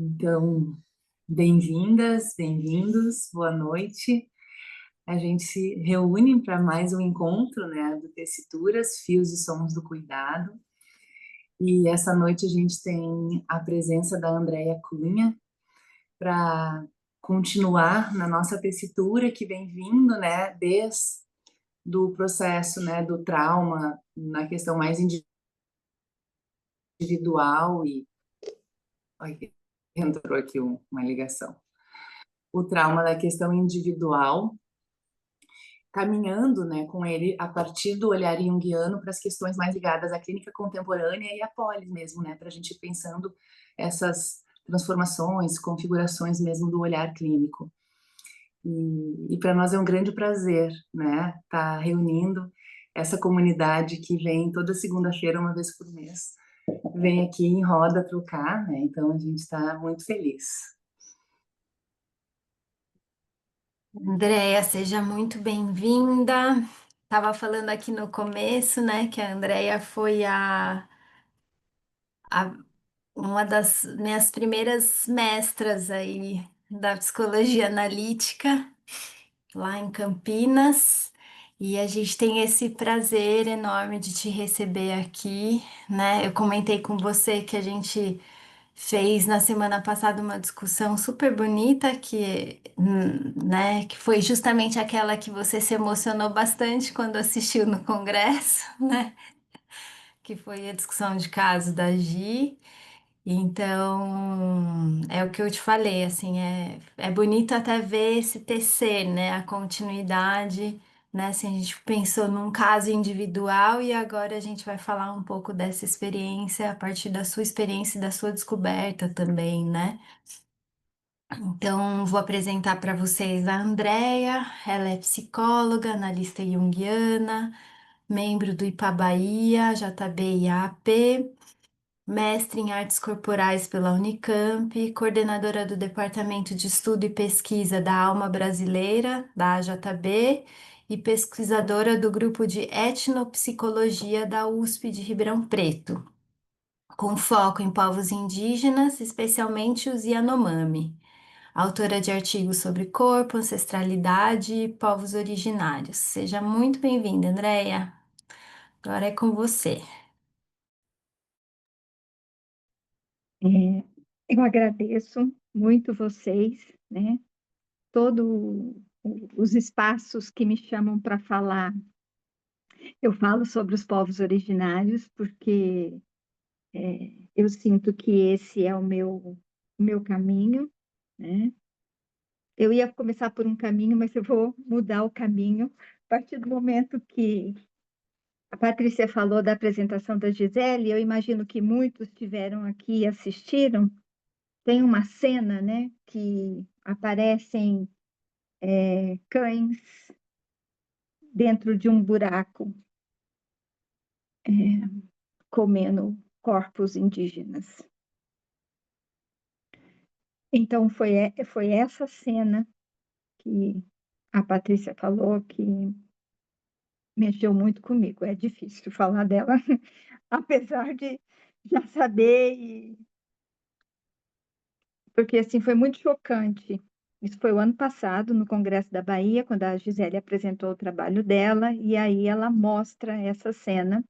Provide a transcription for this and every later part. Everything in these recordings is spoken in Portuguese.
Então, bem-vindas, bem-vindos, boa noite. A gente se reúne para mais um encontro, né, do Tessituras, Fios e Sons do Cuidado. E essa noite a gente tem a presença da Andréia Cunha para continuar na nossa tessitura que vem vindo, né, desde do processo, né, do trauma na questão mais individual e ai, entrou aqui uma ligação. O trauma da questão individual, caminhando, né, com ele a partir do olhar junguiano para as questões mais ligadas à clínica contemporânea e à polis mesmo, né, para a gente ir pensando essas transformações, configurações mesmo do olhar clínico. E para nós é um grande prazer, né, estar reunindo essa comunidade que vem toda segunda-feira, uma vez por mês, vem aqui em roda trocar, né, então a gente está muito feliz. Andréia, seja muito bem-vinda. Estava falando aqui no começo, né, que a Andréia foi a- uma das minhas primeiras mestras aí da psicologia analítica lá em Campinas. E a gente tem esse prazer enorme de te receber aqui, né? Eu comentei com você que a gente fez na semana passada uma discussão super bonita né, que foi justamente aquela que você se emocionou bastante quando assistiu no congresso, né? Que foi a discussão de caso da Gi. Então, é o que eu te falei, assim, é bonito até ver esse tecer, né? A continuidade, né? Assim, a gente pensou num caso individual e agora a gente vai falar um pouco dessa experiência a partir da sua experiência e da sua descoberta também, né? Então, vou apresentar para vocês a Andrea. Ela é psicóloga, analista junguiana, membro do IPA-Bahia, JB-IAP, mestre em artes corporais pela Unicamp, coordenadora do Departamento de Estudo e Pesquisa da Alma Brasileira, da AJB, e pesquisadora do grupo de etnopsicologia da USP de Ribeirão Preto, com foco em povos indígenas, especialmente os Yanomami. Autora de artigos sobre corpo, ancestralidade e povos originários. Seja muito bem-vinda, Andréia. Agora é com você. É, eu agradeço muito vocês, né? Todos os espaços que me chamam para falar, eu falo sobre os povos originários, porque eu sinto que esse é o meu caminho, né? Eu ia começar por um caminho, mas eu vou mudar o caminho a partir do momento que a Patrícia falou da apresentação da Gisele. Eu imagino que muitos estiveram aqui e assistiram. Tem uma cena, né, que aparecem cães dentro de um buraco, é, comendo corpos indígenas. Então, foi essa cena que a Patrícia falou que mexeu muito comigo. É difícil falar dela, apesar de já saber, porque assim foi muito chocante. Isso foi o ano passado, no Congresso da Bahia, quando a Gisele apresentou o trabalho dela, e aí ela mostra essa cena.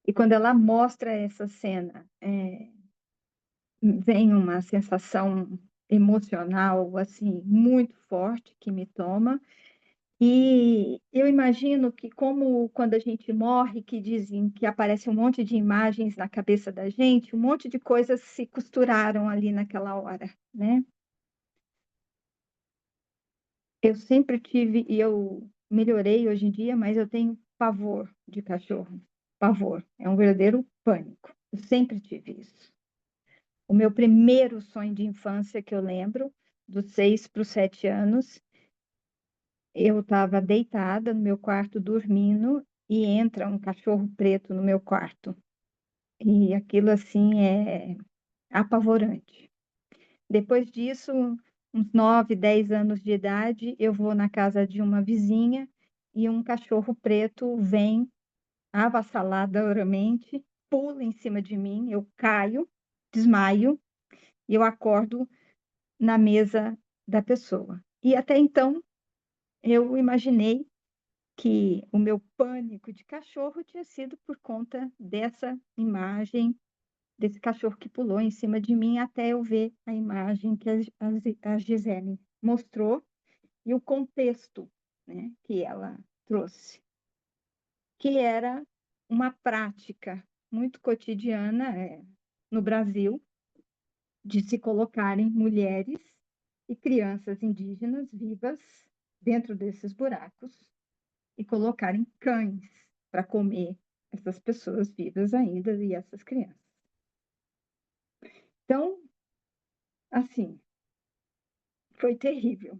E quando ela mostra essa cena, vem uma sensação emocional assim muito forte que me toma. E eu imagino que, como quando a gente morre, que dizem que aparece um monte de imagens na cabeça da gente, um monte de coisas se costuraram ali naquela hora, né? Eu sempre tive, e eu melhorei hoje em dia, mas eu tenho pavor de cachorro. Pavor. É um verdadeiro pânico. Eu sempre tive isso. O meu primeiro sonho de infância que eu lembro, dos 6 para os 7 anos, eu estava deitada no meu quarto dormindo e entra um cachorro preto no meu quarto. E aquilo assim é apavorante. Depois disso, uns 9, 10 anos de idade, eu vou na casa de uma vizinha e um cachorro preto vem avassaladoramente, pula em cima de mim, eu caio, desmaio, e eu acordo na mesa da pessoa. E até então, eu imaginei que o meu pânico de cachorro tinha sido por conta dessa imagem, desse cachorro que pulou em cima de mim, até eu ver a imagem que a Gisele mostrou e o contexto, né, que ela trouxe, que era uma prática muito cotidiana no Brasil, de se colocarem mulheres e crianças indígenas vivas dentro desses buracos e colocarem cães para comer essas pessoas vivas ainda e essas crianças. Então, assim, foi terrível.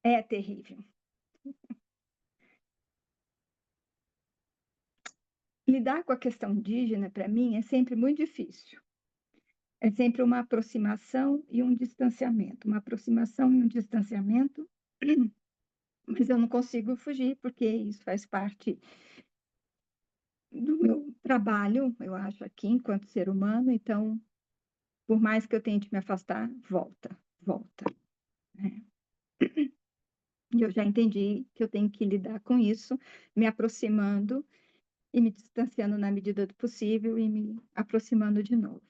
É terrível. Lidar com a questão indígena, para mim, é sempre muito difícil. É sempre uma aproximação e um distanciamento. Uma aproximação e um distanciamento, mas eu não consigo fugir, porque isso faz parte do meu trabalho, eu acho, aqui, enquanto ser humano. Então, por mais que eu tente me afastar, volta, volta, né? E eu já entendi que eu tenho que lidar com isso, me aproximando e me distanciando na medida do possível e me aproximando de novo.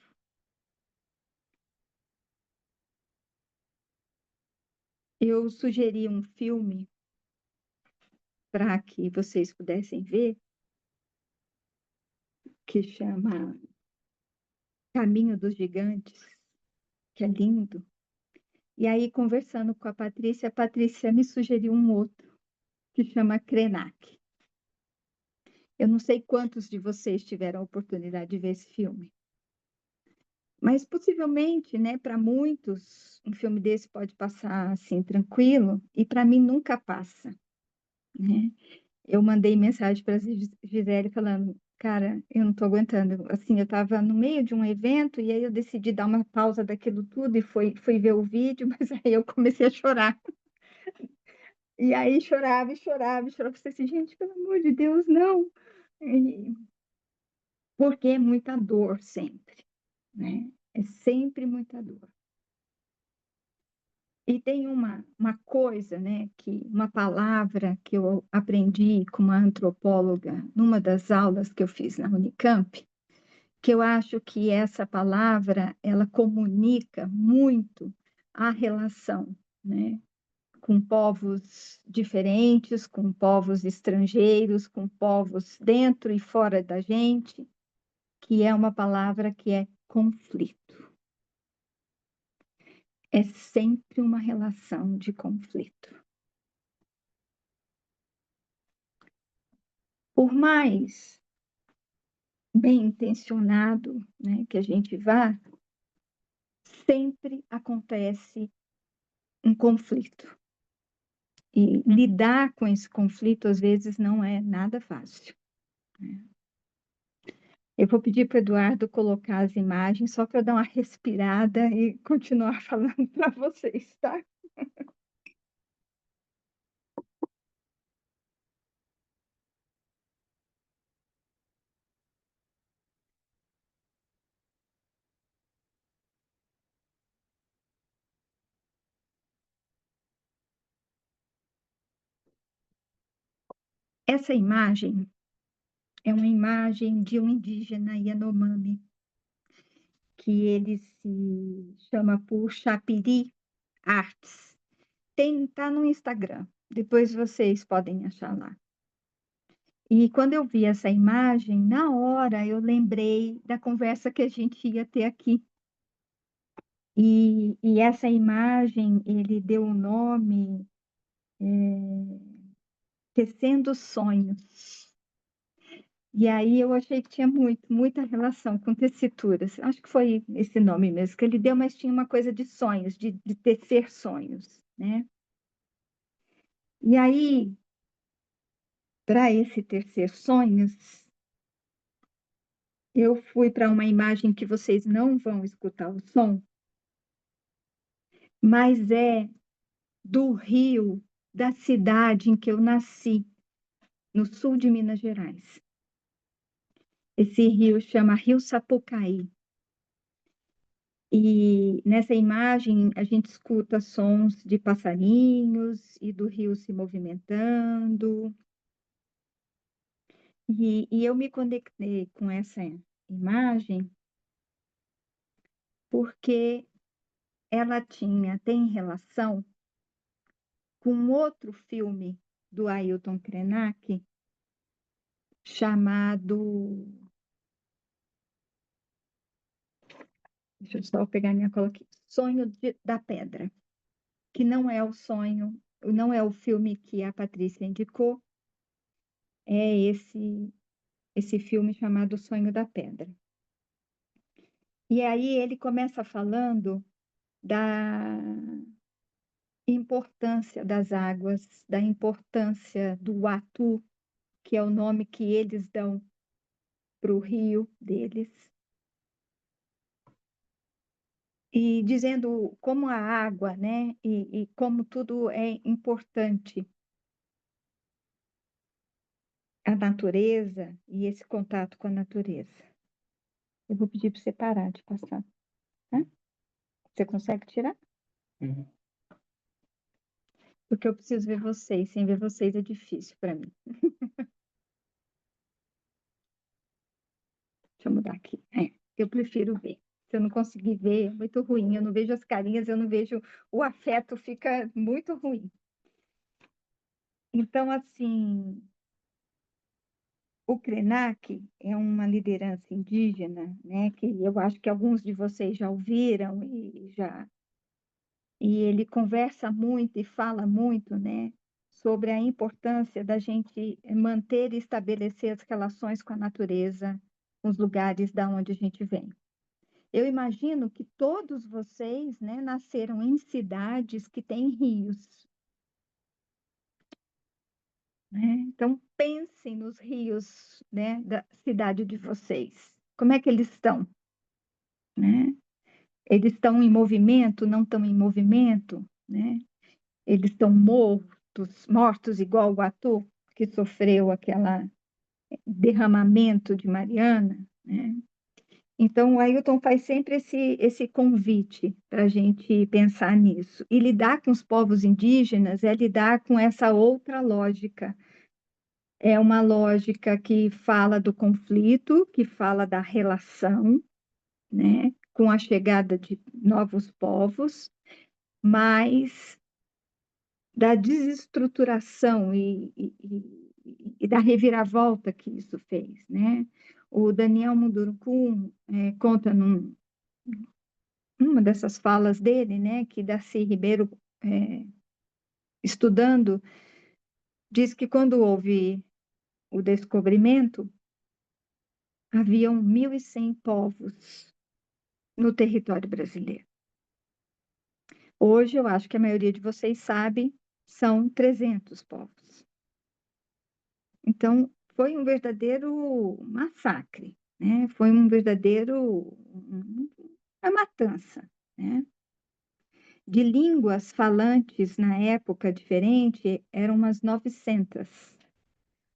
Eu sugeri um filme para que vocês pudessem ver, que chama Caminho dos Gigantes, que é lindo. E aí, conversando com a Patrícia me sugeriu um outro, que chama Krenak. Eu não sei quantos de vocês tiveram a oportunidade de ver esse filme, mas possivelmente, né, para muitos, um filme desse pode passar assim tranquilo, e para mim nunca passa, né? Eu mandei mensagem para a Gisele falando, cara, eu não estou aguentando. Assim, eu estava no meio de um evento e aí eu decidi dar uma pausa daquilo tudo e fui ver o vídeo, mas aí eu comecei a chorar. E aí chorava e chorava e chorava. Eu falei assim, gente, pelo amor de Deus, não. E- Porque é muita dor sempre, né? É sempre muita dor. E tem uma coisa, né, uma palavra que eu aprendi com uma antropóloga numa das aulas que eu fiz na Unicamp, que eu acho que essa palavra, ela comunica muito a relação, né, com povos diferentes, com povos estrangeiros, com povos dentro e fora da gente, que é uma palavra que é conflito. É sempre uma relação de conflito. Por mais bem intencionado, né, que a gente vá, sempre acontece um conflito. E lidar com esse conflito, às vezes, não é nada fácil, né? Eu vou pedir para o Eduardo colocar as imagens, só para eu dar uma respirada e continuar falando para vocês, tá? Essa imagem é uma imagem de um indígena Yanomami, que ele se chama por Chapiri Arts. Tá no Instagram, depois vocês podem achar lá. E quando eu vi essa imagem, na hora eu lembrei da conversa que a gente ia ter aqui. E essa imagem, ele deu o nome Tecendo Sonhos. E aí eu achei que tinha muita relação com tessituras. Acho que foi esse nome mesmo que ele deu, mas tinha uma coisa de sonhos, de tecer sonhos, né? E aí, para esse tecer sonhos, eu fui para uma imagem que vocês não vão escutar o som, mas é do rio da cidade em que eu nasci, no sul de Minas Gerais. Esse rio chama Rio Sapucaí. E nessa imagem a gente escuta sons de passarinhos e do rio se movimentando. E eu me conectei com essa imagem porque ela tem relação com outro filme do Ailton Krenak chamado... Deixa eu só pegar minha cola aqui. Da Pedra, que não é o sonho, não é o filme que a Patrícia indicou, é esse filme chamado O Sonho da Pedra. E aí ele começa falando da importância das águas, da importância do Uatu, que é o nome que eles dão para o rio deles, e dizendo como a água, né, e como tudo é importante, a natureza e esse contato com a natureza. Eu vou pedir para você parar de passar, tá? Você consegue tirar? Uhum. Porque eu preciso ver vocês, sem ver vocês é difícil para mim. Deixa eu mudar aqui. Eu prefiro ver. Se eu não conseguir ver, é muito ruim. Eu não vejo as carinhas, eu não vejo... O afeto fica muito ruim. Então, assim, o Krenak é uma liderança indígena, né, que eu acho que alguns de vocês já ouviram e ele conversa muito e fala muito, né, sobre a importância da gente manter e estabelecer as relações com a natureza, com os lugares da onde a gente vem. Eu imagino que todos vocês, né, nasceram em cidades que têm rios, né? Então, pensem nos rios, né, da cidade de vocês. Como é que eles estão, né? Eles estão em movimento, não estão em movimento, né? Eles estão mortos igual o Guatu, que sofreu aquele derramamento de Mariana, né? Então, o Ailton faz sempre esse convite para a gente pensar nisso. E lidar com os povos indígenas é lidar com essa outra lógica. É uma lógica que fala do conflito, que fala da relação, né, com a chegada de novos povos, mas da desestruturação e da reviravolta que isso fez, né? O Daniel Munduruku conta numa dessas falas dele, né, que Darcy Ribeiro, estudando, diz que quando houve o descobrimento, haviam 1.100 povos no território brasileiro. Hoje, eu acho que a maioria de vocês sabe, são 300 povos. Então, foi um verdadeiro massacre, né? Foi um verdadeiro... uma matança, né? De línguas falantes na época diferente, eram umas 900.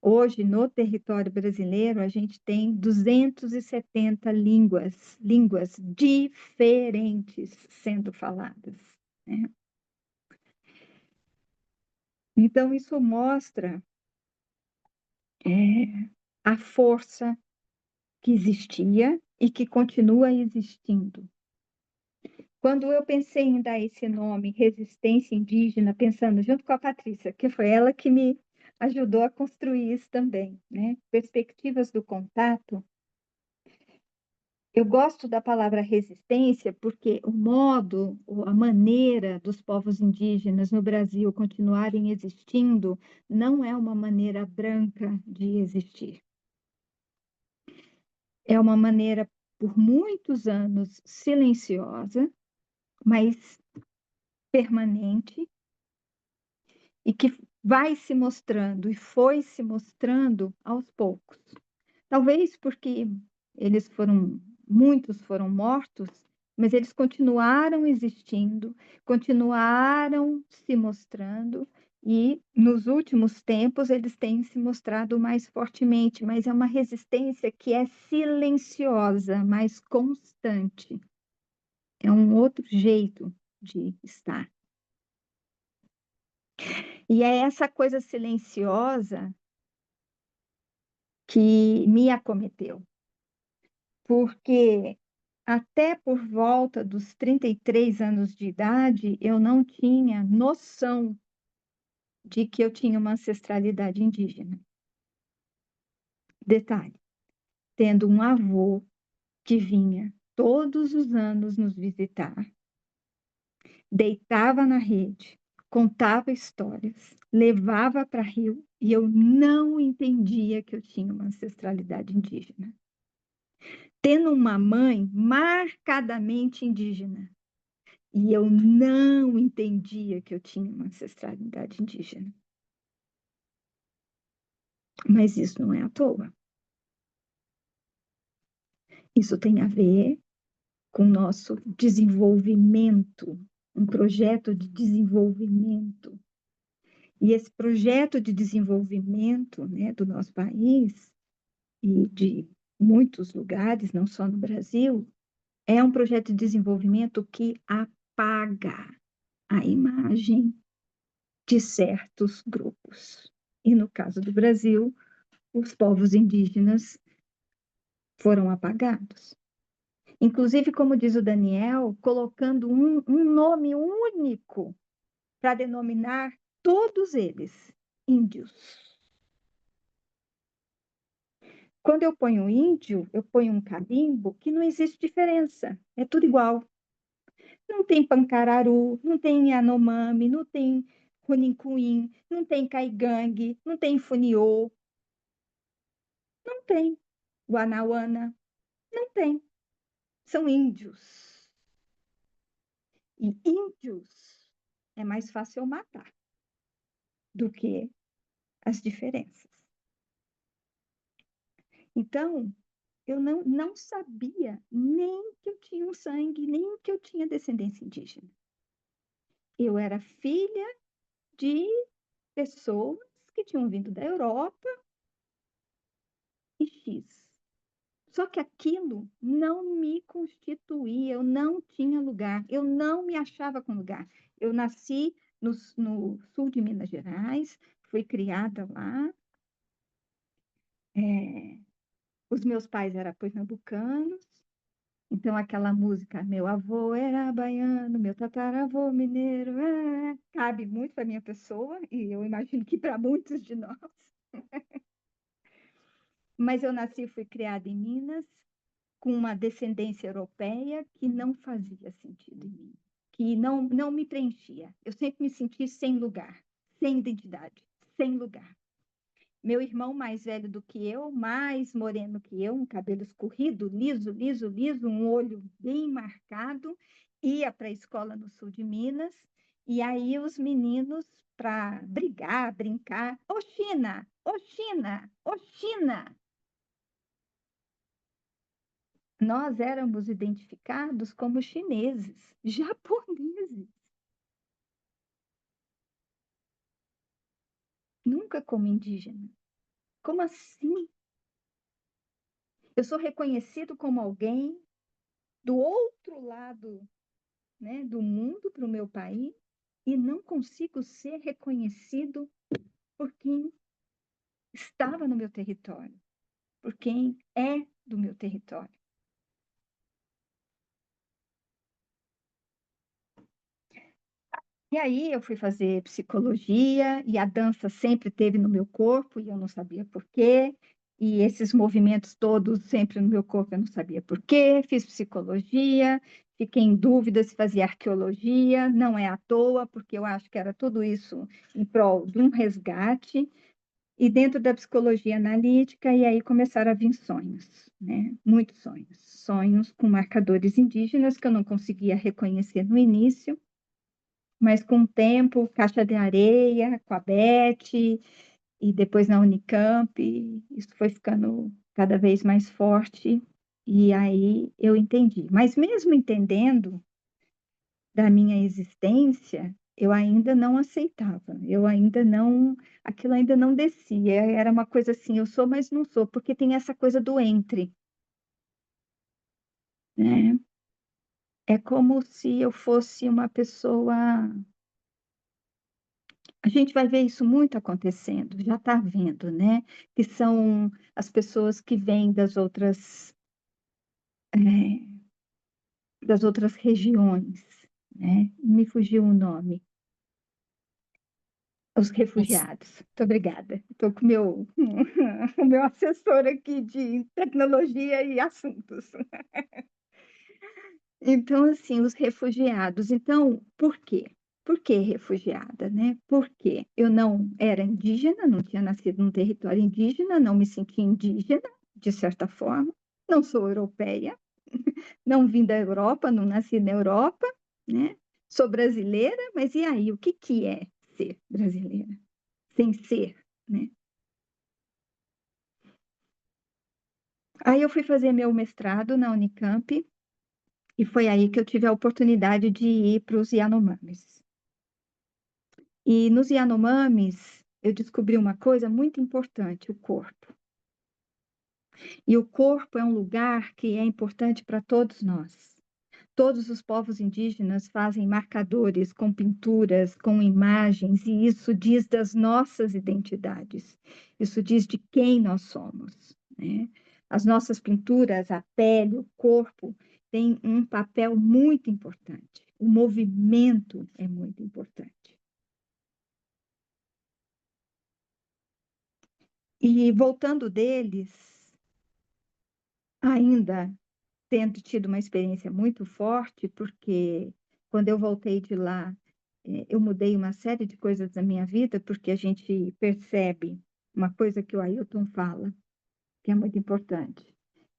Hoje, no território brasileiro, a gente tem 270 línguas diferentes sendo faladas, né? Então, isso mostra a força que existia e que continua existindo. Quando eu pensei em dar esse nome, resistência indígena, pensando junto com a Patrícia, que foi ela que me ajudou a construir isso também, né? Perspectivas do contato. Eu gosto da palavra resistência porque o modo, ou a maneira dos povos indígenas no Brasil continuarem existindo não é uma maneira branca de existir. É uma maneira, por muitos anos, silenciosa, mas permanente, e que vai se mostrando e foi se mostrando aos poucos. Talvez porque muitos foram mortos, mas eles continuaram existindo, continuaram se mostrando, e nos últimos tempos eles têm se mostrado mais fortemente, mas é uma resistência que é silenciosa, mas constante. é um outro jeito de estar. E é essa coisa silenciosa que me acometeu, porque até por volta dos 33 anos de idade, eu não tinha noção de que eu tinha uma ancestralidade indígena. Detalhe, tendo um avô que vinha todos os anos nos visitar, deitava na rede, contava histórias, levava para Rio e eu não entendia que eu tinha uma ancestralidade indígena. Tendo uma mãe marcadamente indígena e eu não entendia que eu tinha uma ancestralidade indígena. Mas isso não é à toa. Isso tem a ver com o nosso desenvolvimento, um projeto de desenvolvimento. E esse projeto de desenvolvimento, né, do nosso país e de muitos lugares, não só no Brasil, é um projeto de desenvolvimento que apaga a imagem de certos grupos. E no caso do Brasil, os povos indígenas foram apagados. Inclusive, como diz o Daniel, colocando um nome único para denominar todos eles, índios. Quando eu ponho índio, eu ponho um carimbo que não existe diferença, é tudo igual. Não tem pancararu, não tem Yanomami, não tem Runincuim, não tem Caigangue, não tem Funiô, não tem Guanauana, não tem. São índios. E índios é mais fácil eu matar do que as diferenças. Então, eu não sabia nem que eu tinha um sangue, nem que eu tinha descendência indígena. Eu era filha de pessoas que tinham vindo da Europa e X. Só que aquilo não me constituía, eu não tinha lugar, eu não me achava com lugar. Eu nasci no sul de Minas Gerais, fui criada lá. Os meus pais eram pernambucanos, então aquela música, meu avô era baiano, meu tataravô mineiro, cabe muito para minha pessoa, e eu imagino que para muitos de nós. Mas eu nasci e fui criada em Minas, com uma descendência europeia que não fazia sentido em mim, que não me preenchia. Eu sempre me senti sem lugar, sem identidade, sem lugar. Meu irmão mais velho do que eu, mais moreno que eu, um cabelo escorrido, liso, liso, liso, um olho bem marcado, ia para a escola no sul de Minas, e aí os meninos, para brigar, brincar, ô China, ô China, ô China. Nós éramos identificados como chineses, japoneses, nunca como indígena. Como assim? Eu sou reconhecido como alguém do outro lado, né, do mundo para o meu país e não consigo ser reconhecido por quem estava no meu território, por quem é do meu território. E aí eu fui fazer psicologia e a dança sempre teve no meu corpo e eu não sabia por quê. E esses movimentos todos sempre no meu corpo eu não sabia por quê. Fiz psicologia, fiquei em dúvida se fazia arqueologia, não é à toa, porque eu acho que era tudo isso em prol de um resgate. E dentro da psicologia analítica, e aí começaram a vir sonhos, né? Muitos sonhos. Sonhos com marcadores indígenas que eu não conseguia reconhecer no início, mas com o tempo, Caixa de Areia, com a Beth, e depois na Unicamp, isso foi ficando cada vez mais forte, e aí eu entendi. Mas mesmo entendendo da minha existência, eu ainda não aceitava, eu ainda não, aquilo ainda não descia, era uma coisa assim, eu sou, mas não sou, porque tem essa coisa do entre, né? É como se eu fosse uma pessoa. A gente vai ver isso muito acontecendo, já está vendo, né? Que são as pessoas que vêm das outras regiões, né? Me fugiu o nome. Os Isso. refugiados. Muito obrigada. Estou com o meu assessor aqui de tecnologia e assuntos. Então, assim, os refugiados. Então, por quê? Por que refugiada, né? Porque eu não era indígena, não tinha nascido num território indígena, não me sentia indígena, de certa forma. Não sou europeia, não vim da Europa, não nasci na Europa, né? Sou brasileira, mas e aí? O que que é ser brasileira? Sem ser, né? Aí eu fui fazer meu mestrado na Unicamp e foi aí que eu tive a oportunidade de ir para os Yanomamis. E nos Yanomamis eu descobri uma coisa muito importante, o corpo. E o corpo é um lugar que é importante para todos nós. Todos os povos indígenas fazem marcadores com pinturas, com imagens, e isso diz das nossas identidades. Isso diz de quem nós somos, né? As nossas pinturas, a pele, o corpo, têm um papel muito importante. O movimento é muito importante. E voltando deles, ainda tendo tido uma experiência muito forte, porque quando eu voltei de lá, eu mudei uma série de coisas na minha vida, porque a gente percebe uma coisa que o Ailton fala, que é muito importante,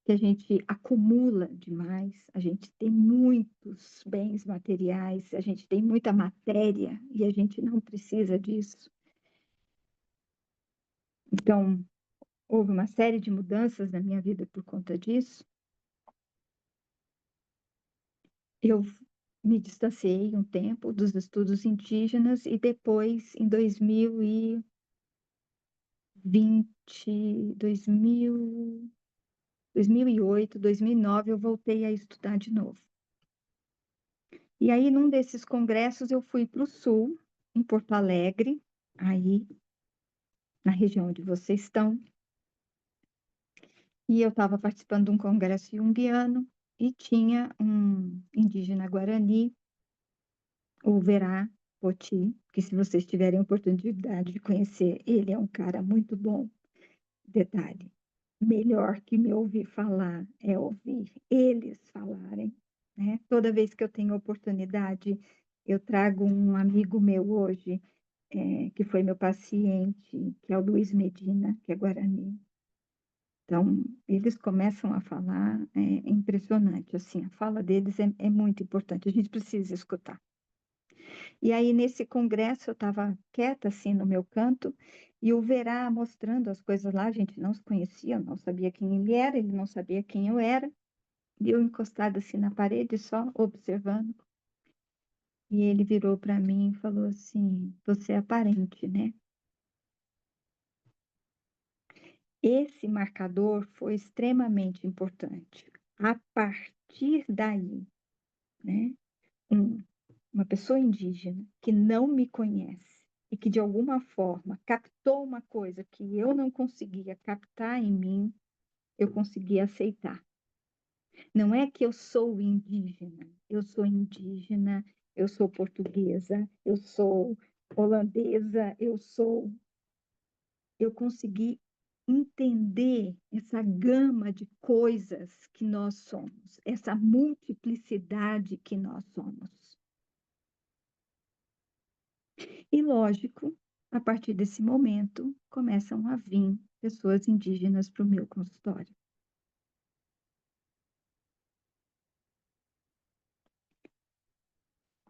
que a gente acumula demais, a gente tem muitos bens materiais, a gente tem muita matéria e a gente não precisa disso. Então, houve uma série de mudanças na minha vida por conta disso. Eu me distanciei um tempo dos estudos indígenas e depois, em 2020, 2008, 2009, eu voltei a estudar de novo. E aí, num desses congressos, eu fui para o Sul, em Porto Alegre, aí, na região onde vocês estão, e eu estava participando de um congresso junguiano e tinha um indígena guarani, o Verá Poti, que se vocês tiverem oportunidade de conhecer, ele é um cara muito bom. Detalhe, melhor que me ouvir falar é ouvir eles falarem, né? Toda vez que eu tenho oportunidade, eu trago um amigo meu hoje, que foi meu paciente, que é o Luiz Medina, que é Guarani. Então, eles começam a falar, é impressionante, assim, a fala deles é muito importante, a gente precisa escutar. E aí, nesse congresso, eu estava quieta, assim, no meu canto, e o Verá mostrando as coisas lá, a gente não se conhecia, eu não sabia quem ele não sabia quem eu era, e eu encostada, assim, na parede, só observando. E ele virou para mim e falou assim, você é aparente, né? Esse marcador foi extremamente importante. A partir daí, né? Um, uma pessoa indígena que não me conhece e que de alguma forma captou uma coisa que eu não conseguia captar em mim, eu conseguia aceitar. Não é que eu sou indígena, eu sou portuguesa, eu sou holandesa, eu consegui entender essa gama de coisas que nós somos, essa multiplicidade que nós somos. E, lógico, a partir desse momento, começam a vir pessoas indígenas para o meu consultório.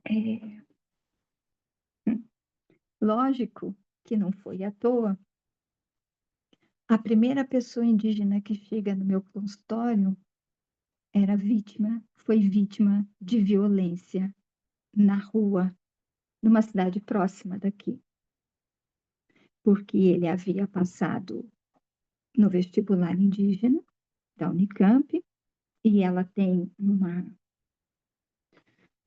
É, lógico que não foi à toa. A primeira pessoa indígena que chega no meu consultório foi vítima de violência na rua, numa cidade próxima daqui, porque ele havia passado no vestibular indígena da Unicamp e ela tem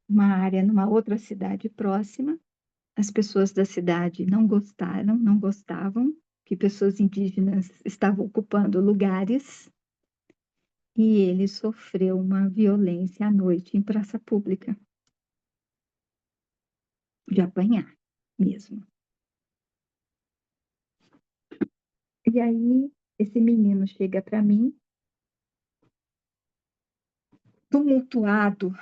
uma área numa outra cidade próxima. As pessoas da cidade não gostaram, não gostavam que pessoas indígenas estavam ocupando lugares, e ele sofreu uma violência à noite em praça pública, de apanhar mesmo. E aí, esse menino chega para mim, tumultuado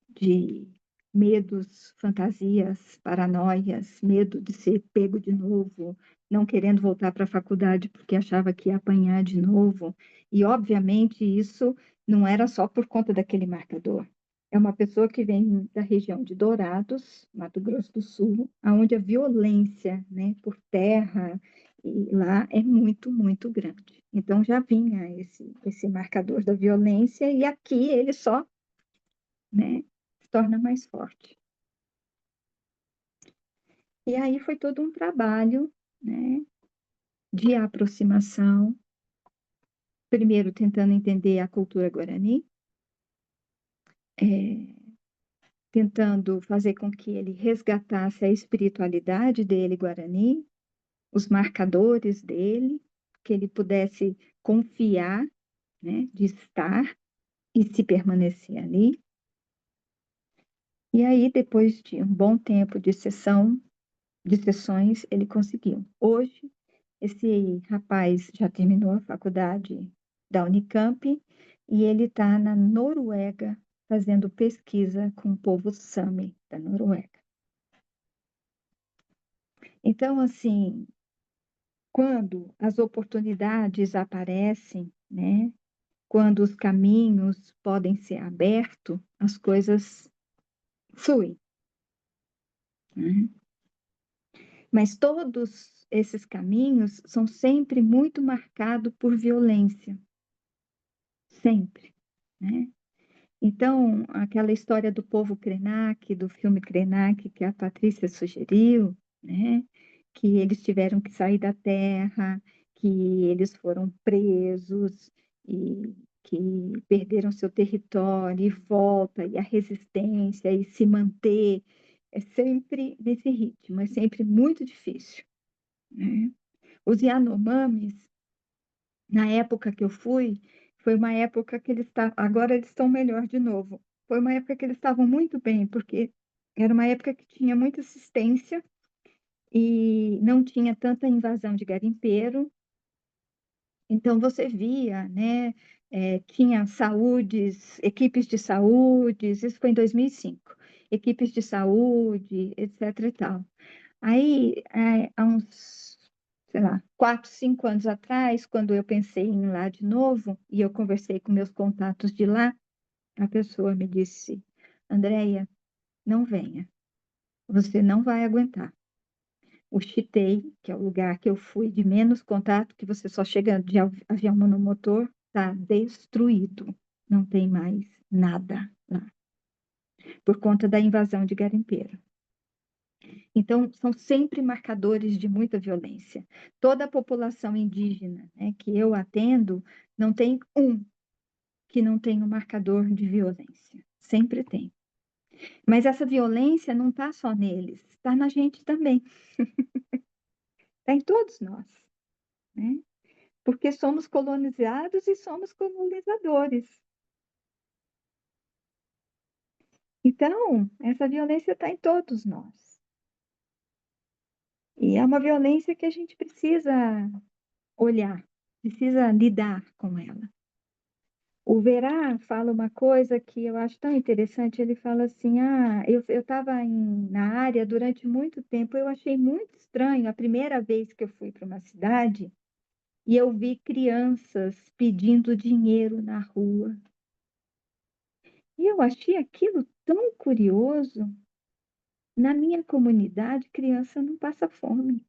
de medos, fantasias, paranoias, medo de ser pego de novo, não querendo voltar para a faculdade porque achava que ia apanhar de novo. E, obviamente, isso não era só por conta daquele marcador. É uma pessoa que vem da região de Dourados, Mato Grosso do Sul, onde a violência, né, por terra e lá é muito, muito grande. Então já vinha esse marcador da violência, e aqui ele só, né, se torna mais forte. E aí foi todo um trabalho, né, de aproximação, primeiro tentando entender a cultura guarani, tentando fazer com que ele resgatasse a espiritualidade dele, guarani, os marcadores dele, que ele pudesse confiar, né, de estar e se permanecer ali. E aí, depois de um bom tempo de sessões, ele conseguiu. Hoje, esse rapaz já terminou a faculdade da Unicamp e ele está na Noruega fazendo pesquisa com o povo Sami da Noruega. Então, assim, quando as oportunidades aparecem, né, quando os caminhos podem ser abertos, as coisas fluem, né? Mas todos esses caminhos são sempre muito marcados por violência, sempre, né? Então, aquela história do povo Krenak, do filme Krenak, que a Patrícia sugeriu, né? Que eles tiveram que sair da terra, que eles foram presos e que perderam seu território e volta, e a resistência e se manter, é sempre nesse ritmo, é sempre muito difícil, né? Os Yanomamis, na época que eu fui, foi uma época que agora eles estão melhor de novo. Foi uma época que eles estavam muito bem, porque era uma época que tinha muita assistência e não tinha tanta invasão de garimpeiro. Então você via, né? Tinha equipes de saúde, isso foi em 2005, equipes de saúde, etc. e tal. Aí, há uns, sei lá, 4, 5 anos atrás, quando eu pensei em ir lá de novo, e eu conversei com meus contatos de lá, a pessoa me disse: Andréia, não venha, você não vai aguentar. O Chitei, que é o lugar que eu fui de menos contato, que você só chega de avião monomotor, está destruído, não tem mais nada lá, por conta da invasão de garimpeiro. Então, são sempre marcadores de muita violência. Toda a população indígena, né, que eu atendo, não tem um que não tenha um marcador de violência. Sempre tem. Mas essa violência não está só neles, está na gente também. Está em todos nós, né? Porque somos colonizados e somos colonizadores. Então, essa violência está em todos nós. E é uma violência que a gente precisa olhar, precisa lidar com ela. O Verá fala uma coisa que eu acho tão interessante. Ele fala assim: eu estava na área durante muito tempo, eu achei muito estranho a primeira vez que eu fui para uma cidade e eu vi crianças pedindo dinheiro na rua. E eu achei aquilo tão curioso. Na minha comunidade, criança não passa fome,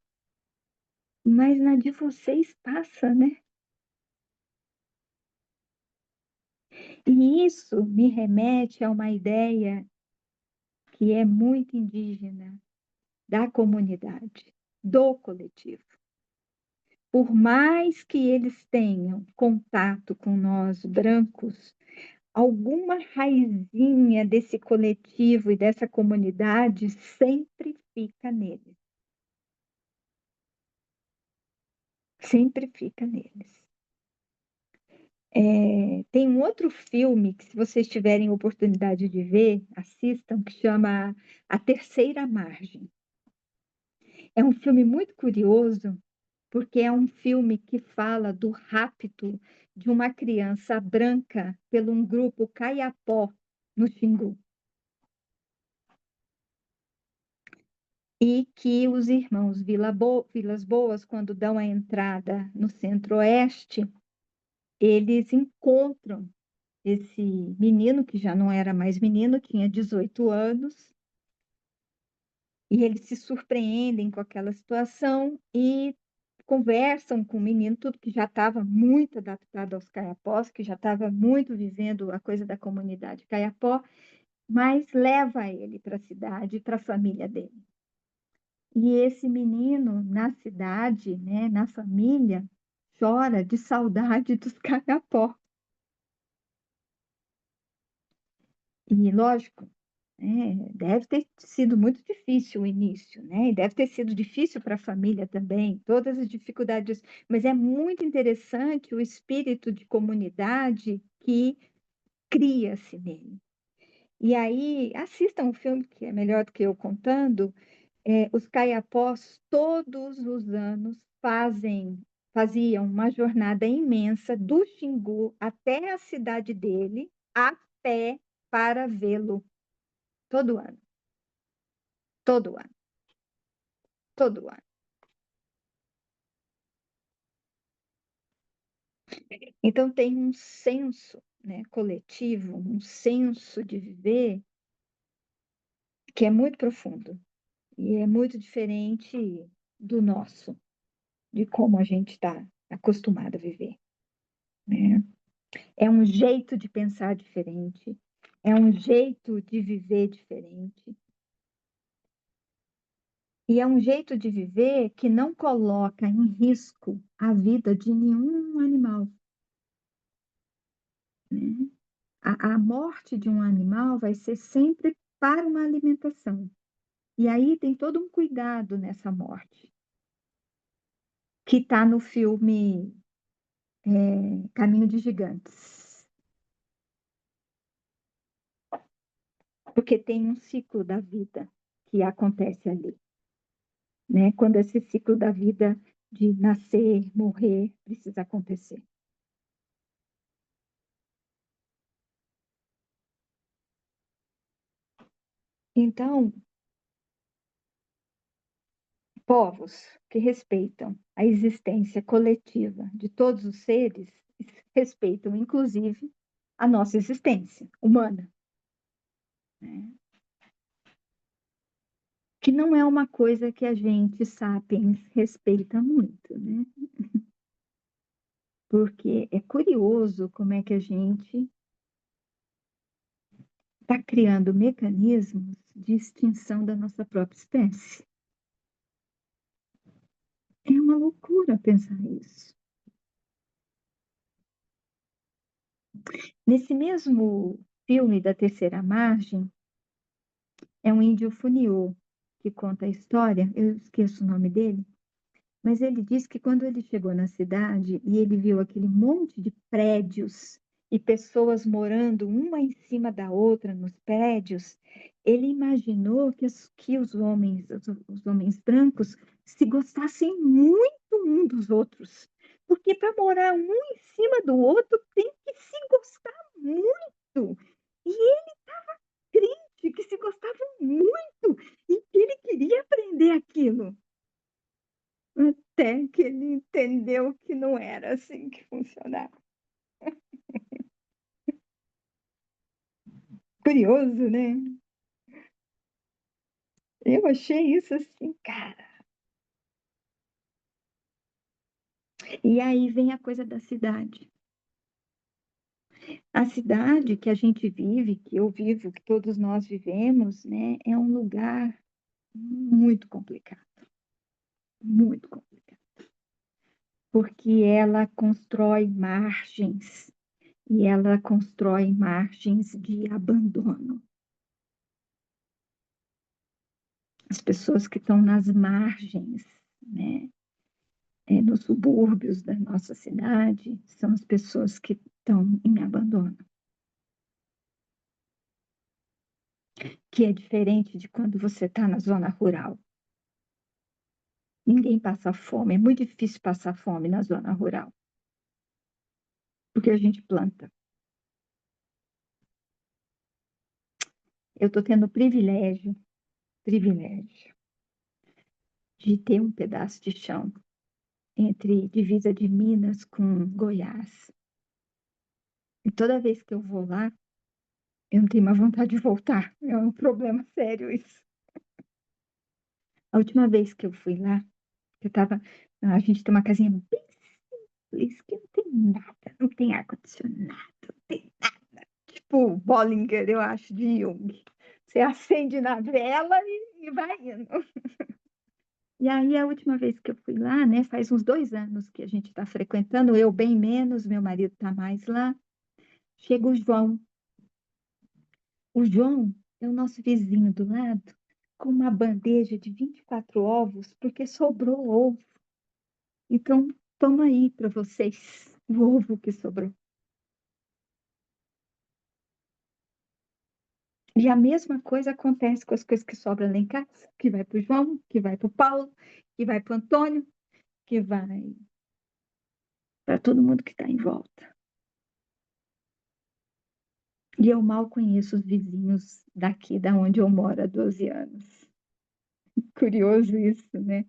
mas na de vocês passa, né? E isso me remete a uma ideia que é muito indígena, da comunidade, do coletivo. Por mais que eles tenham contato com nós brancos, alguma raizinha desse coletivo e dessa comunidade sempre fica neles. Sempre fica neles. Tem um outro filme que, se vocês tiverem oportunidade de ver, assistam, que chama A Terceira Margem. É um filme muito curioso, porque é um filme que fala do rapto de uma criança branca por um grupo Kayapó, no Xingu. E que os irmãos Vilas Boas, quando dão a entrada no Centro-Oeste, eles encontram esse menino, que já não era mais menino, tinha 18 anos, e eles se surpreendem com aquela situação e conversam com o menino, tudo que já estava muito adaptado aos caiapós, que já estava muito vivendo a coisa da comunidade caiapó, mas leva ele para a cidade, para a família dele. E esse menino, na cidade, né, na família, chora de saudade dos caiapó. E, lógico, deve ter sido muito difícil o início, né? E deve ter sido difícil para a família também, todas as dificuldades, mas é muito interessante o espírito de comunidade que cria-se nele. E aí, assistam um filme que é melhor do que eu contando. Os caiapós, todos os anos, faziam uma jornada imensa do Xingu até a cidade dele, a pé, para vê-lo. Todo ano, todo ano, todo ano. Então, tem um senso, né, coletivo, um senso de viver que é muito profundo e é muito diferente do nosso, de como a gente está acostumado a viver, né? É um jeito de pensar diferente, é um jeito de viver diferente. E é um jeito de viver que não coloca em risco a vida de nenhum animal, né? A morte de um animal vai ser sempre para uma alimentação. E aí tem todo um cuidado nessa morte, que está no filme Caminho de Gigantes. Porque tem um ciclo da vida que acontece ali, né? Quando esse ciclo da vida de nascer, morrer, precisa acontecer. Então, povos que respeitam a existência coletiva de todos os seres, respeitam, inclusive, a nossa existência humana, né? Que não é uma coisa que a gente, sapiens, respeita muito, né? Porque é curioso como é que a gente está criando mecanismos de extinção da nossa própria espécie. É uma loucura pensar isso. Nesse mesmo filme da Terceira Margem, é um índio Funiô que conta a história, eu esqueço o nome dele, mas ele diz que quando ele chegou na cidade e ele viu aquele monte de prédios e pessoas morando uma em cima da outra nos prédios, ele imaginou que os homens brancos se gostassem muito um dos outros, porque para morar um em cima do outro tem que se gostar muito. E ele crente que se gostavam muito e que ele queria aprender aquilo. Até que ele entendeu que não era assim que funcionava. Curioso, né? Eu achei isso assim, cara. E aí vem a coisa da cidade. A cidade que a gente vive, que eu vivo, que todos nós vivemos, né, é um lugar muito complicado. Muito complicado. Porque ela constrói margens e ela constrói margens de abandono. As pessoas que estão nas margens, né, nos subúrbios da nossa cidade, são as pessoas que estão em abandono. Que é diferente de quando você está na zona rural. Ninguém passa fome, é muito difícil passar fome na zona rural, porque a gente planta. Eu estou tendo o privilégio de ter um pedaço de chão entre divisa de Minas com Goiás. E toda vez que eu vou lá, eu não tenho mais vontade de voltar. É um problema sério isso. A última vez que eu fui lá, a gente tem uma casinha bem simples, que não tem nada, não tem ar-condicionado, não tem nada. Tipo Bollinger, eu acho, de Jung. Você acende na vela e vai indo. E aí, a última vez que eu fui lá, né, faz uns 2 anos que a gente está frequentando, eu bem menos, meu marido está mais lá. Chega o João. O João é o nosso vizinho do lado, com uma bandeja de 24 ovos, porque sobrou ovo. Então, toma aí para vocês o ovo que sobrou. E a mesma coisa acontece com as coisas que sobram lá em casa, que vai para o João, que vai para o Paulo, que vai para o Antônio, que vai para todo mundo que está em volta. E eu mal conheço os vizinhos daqui, da onde eu moro há 12 anos. Curioso isso, né?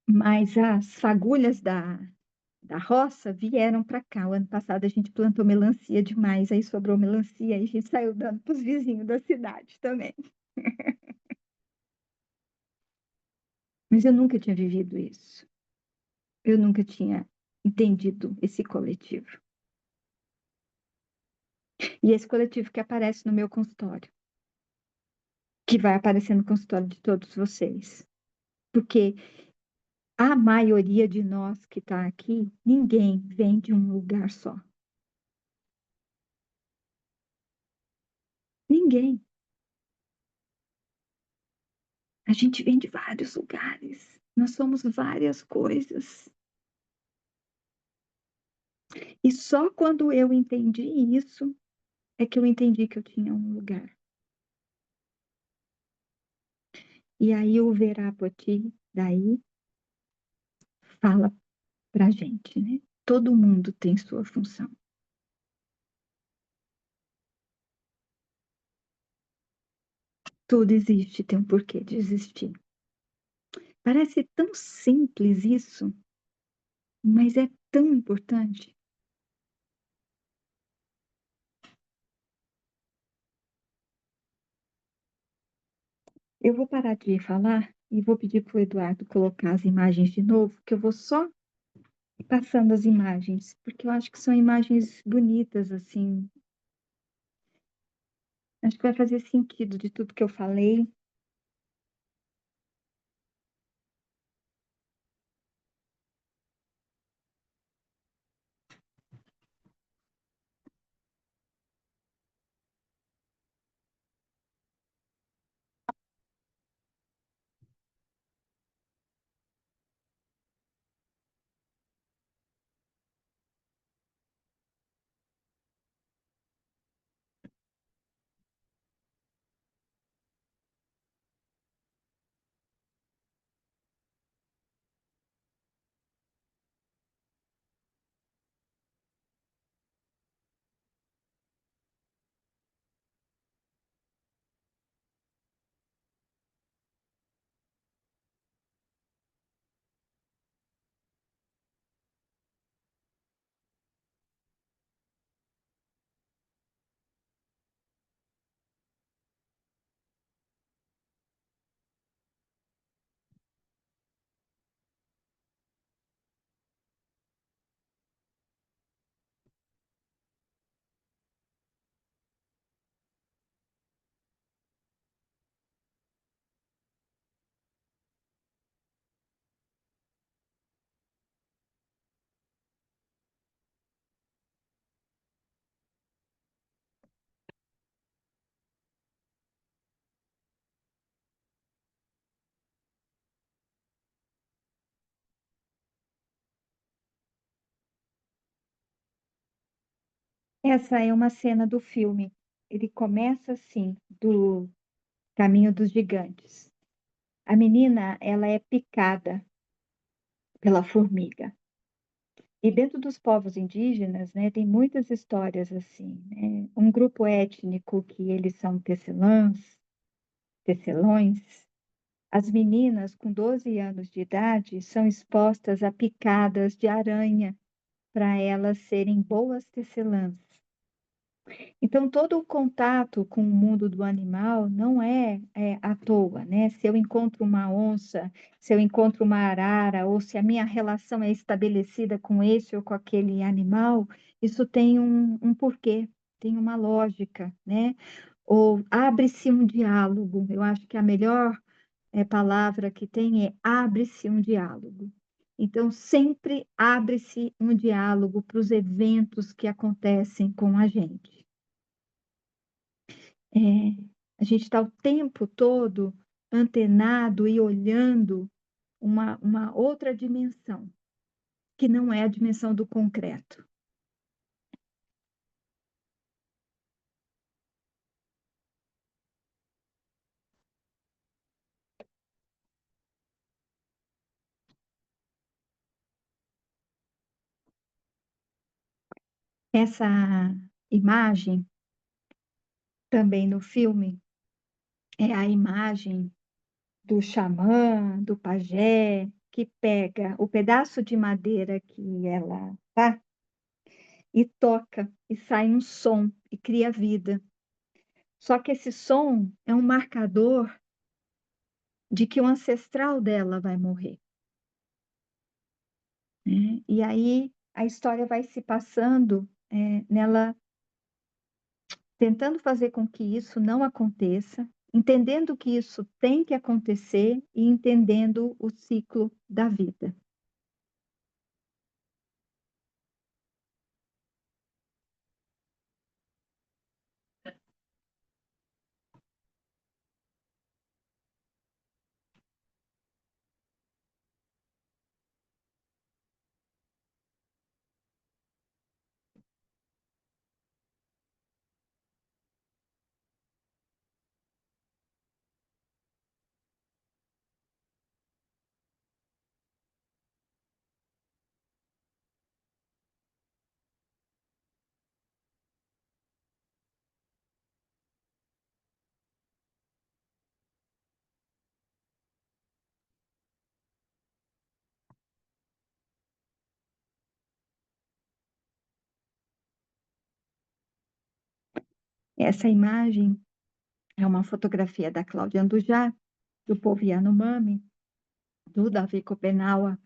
Mas as fagulhas da roça vieram para cá. O ano passado a gente plantou melancia demais, aí sobrou melancia, aí a gente saiu dando para os vizinhos da cidade também. Mas eu nunca tinha vivido isso. Eu nunca tinha entendido esse coletivo. E esse coletivo que aparece no meu consultório, que vai aparecer no consultório de todos vocês. Porque a maioria de nós que está aqui, ninguém vem de um lugar só. Ninguém. A gente vem de vários lugares. Nós somos várias coisas. E só quando eu entendi isso, é que eu entendi que eu tinha um lugar. E aí o Verapoti, daí, fala pra gente, né? Todo mundo tem sua função. Tudo existe, tem um porquê de existir. Parece tão simples isso, mas é tão importante. Eu vou parar de falar e vou pedir para o Eduardo colocar as imagens de novo, que eu vou só passando as imagens, porque eu acho que são imagens bonitas, assim. Acho que vai fazer sentido de tudo que eu falei. Essa é uma cena do filme. Ele começa assim, do Caminho dos Gigantes. A menina, ela é picada pela formiga. E dentro dos povos indígenas, né, tem muitas histórias assim, né? Um grupo étnico que eles são tecelãs, tecelões. As meninas com 12 anos de idade são expostas a picadas de aranha para elas serem boas tecelãs. Então, todo o contato com o mundo do animal não é à toa, né? Se eu encontro uma onça, se eu encontro uma arara, ou se a minha relação é estabelecida com esse ou com aquele animal, isso tem um porquê, tem uma lógica, né? Ou abre-se um diálogo. Eu acho que a melhor palavra que tem é abre-se um diálogo. Então, sempre abre-se um diálogo para os eventos que acontecem com a gente. É, a gente está o tempo todo antenado e olhando uma outra dimensão, que não é a dimensão do concreto. Essa imagem, também no filme, é a imagem do xamã, do pajé, que pega o pedaço de madeira que ela tá e toca, e sai um som, e cria vida. Só que esse som é um marcador de que o ancestral dela vai morrer, né? E aí a história vai se passando nela tentando fazer com que isso não aconteça, entendendo que isso tem que acontecer e entendendo o ciclo da vida. Essa imagem é uma fotografia da Cláudia Andujá, do povo Yanomami, do Davi Copenaua,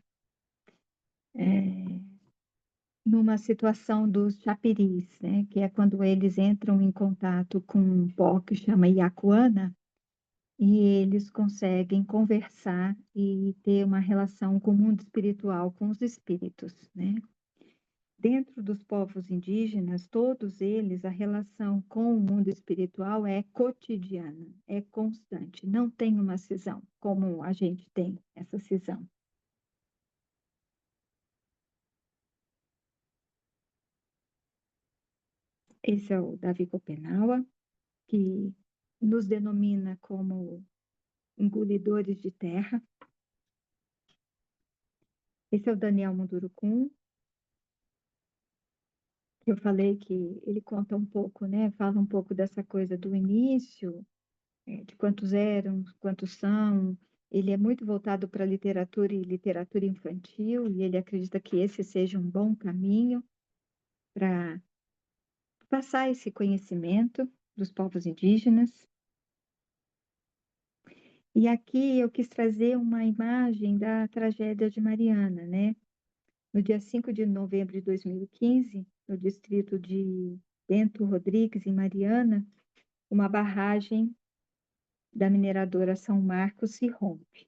numa situação dos chapiris, né, que é quando eles entram em contato com um pó que chama Iacuana, e eles conseguem conversar e ter uma relação com o mundo espiritual, com os espíritos, né? Dentro dos povos indígenas, todos eles, a relação com o mundo espiritual é cotidiana, é constante, não tem uma cisão, como a gente tem essa cisão. Esse é o Davi Copenaua, que nos denomina como engolidores de terra. Esse é o Daniel Mundurucum, que eu falei que ele conta um pouco, né? Fala um pouco dessa coisa do início, de quantos eram, quantos são. Ele é muito voltado para a literatura e literatura infantil, e ele acredita que esse seja um bom caminho para passar esse conhecimento dos povos indígenas. E aqui eu quis trazer uma imagem da tragédia de Mariana, né? No dia 5 de novembro de 2015, no distrito de Bento Rodrigues, em Mariana, uma barragem da mineradora São Marcos se rompe.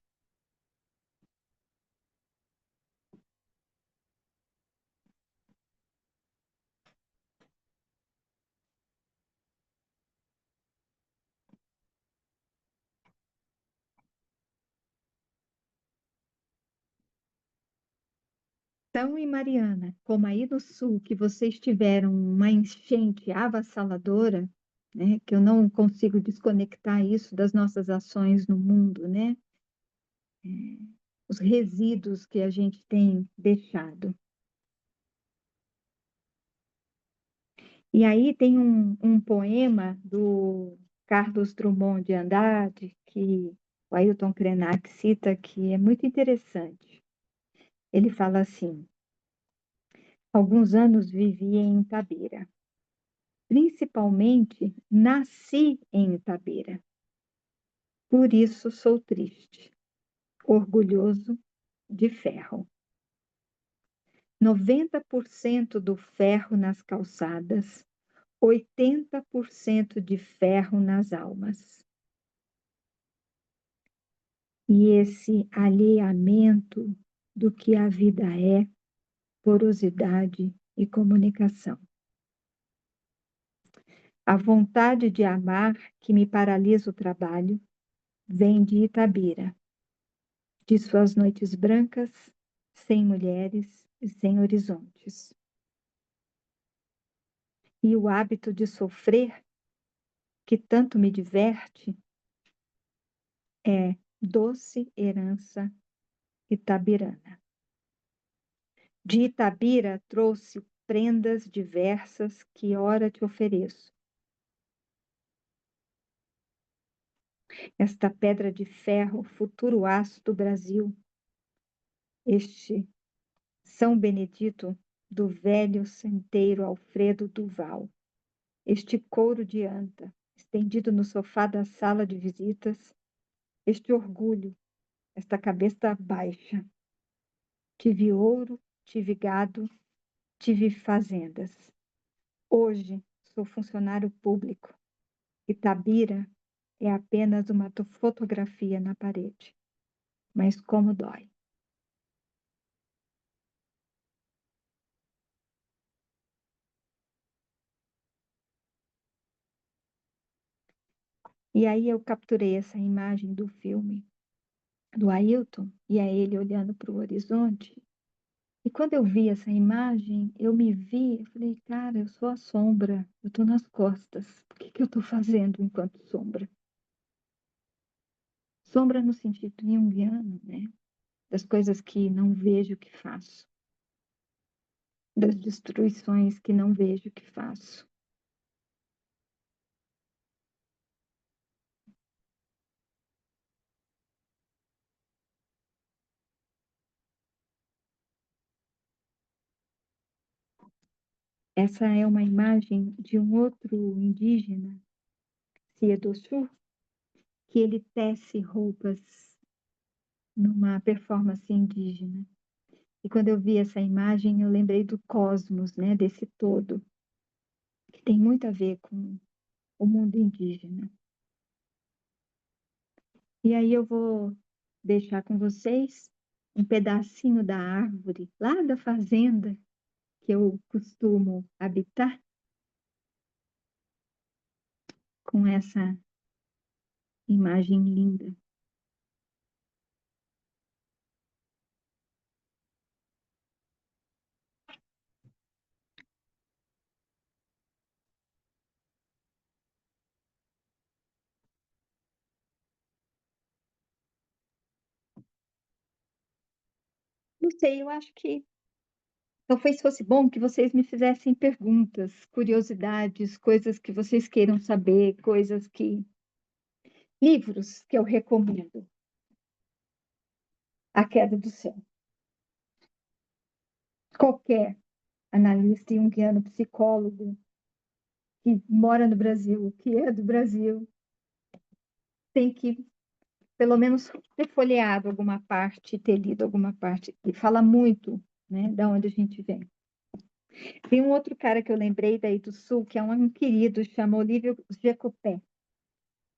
Então, e Mariana, como aí no sul, que vocês tiveram uma enchente avassaladora, né, que eu não consigo desconectar isso das nossas ações no mundo, né? Os resíduos que a gente tem deixado. E aí tem um poema do Carlos Drummond de Andrade, que o Ailton Krenak cita, que é muito interessante. Ele fala assim: alguns anos vivi em Itabira. Principalmente, nasci em Itabira. Por isso sou triste, orgulhoso de ferro. 90% do ferro nas calçadas, 80% de ferro nas almas. E esse alheamento do que a vida é, porosidade e comunicação. A vontade de amar que me paralisa o trabalho vem de Itabira, de suas noites brancas, sem mulheres e sem horizontes. E o hábito de sofrer, que tanto me diverte, é doce herança itabirana. De Itabira trouxe prendas diversas que ora te ofereço. Esta pedra de ferro, futuro aço do Brasil, este São Benedito do velho centeiro Alfredo Duval, este couro de anta, estendido no sofá da sala de visitas, este orgulho, esta cabeça baixa. Tive ouro, tive gado, tive fazendas. Hoje sou funcionário público. Itabira é apenas uma fotografia na parede. Mas como dói. E aí eu capturei essa imagem do filme do Ailton, e é ele olhando para o horizonte. E quando eu vi essa imagem, eu me vi, eu falei, cara, eu sou a sombra, eu estou nas costas. O que que eu estou fazendo enquanto sombra? Sombra no sentido junguiano, né? Das coisas que não vejo que faço, das destruições que não vejo que faço. Essa é uma imagem de um outro indígena, Ciedochu, que ele tece roupas numa performance indígena. E quando eu vi essa imagem, eu lembrei do cosmos, né, desse todo, que tem muito a ver com o mundo indígena. E aí eu vou deixar com vocês um pedacinho da árvore, lá da fazenda, que eu costumo habitar, com essa imagem linda. Não sei, eu acho que talvez fosse bom que vocês me fizessem perguntas, curiosidades, coisas que vocês queiram saber, coisas que... Livros que eu recomendo. A Queda do Céu. Qualquer analista junguiano, psicólogo que mora no Brasil, que é do Brasil, tem que, pelo menos, ter folheado alguma parte, ter lido alguma parte, que fala muito, né, da onde a gente vem. Tem um outro cara que eu lembrei daí do Sul, que é um querido, chama Olívio Jacopé,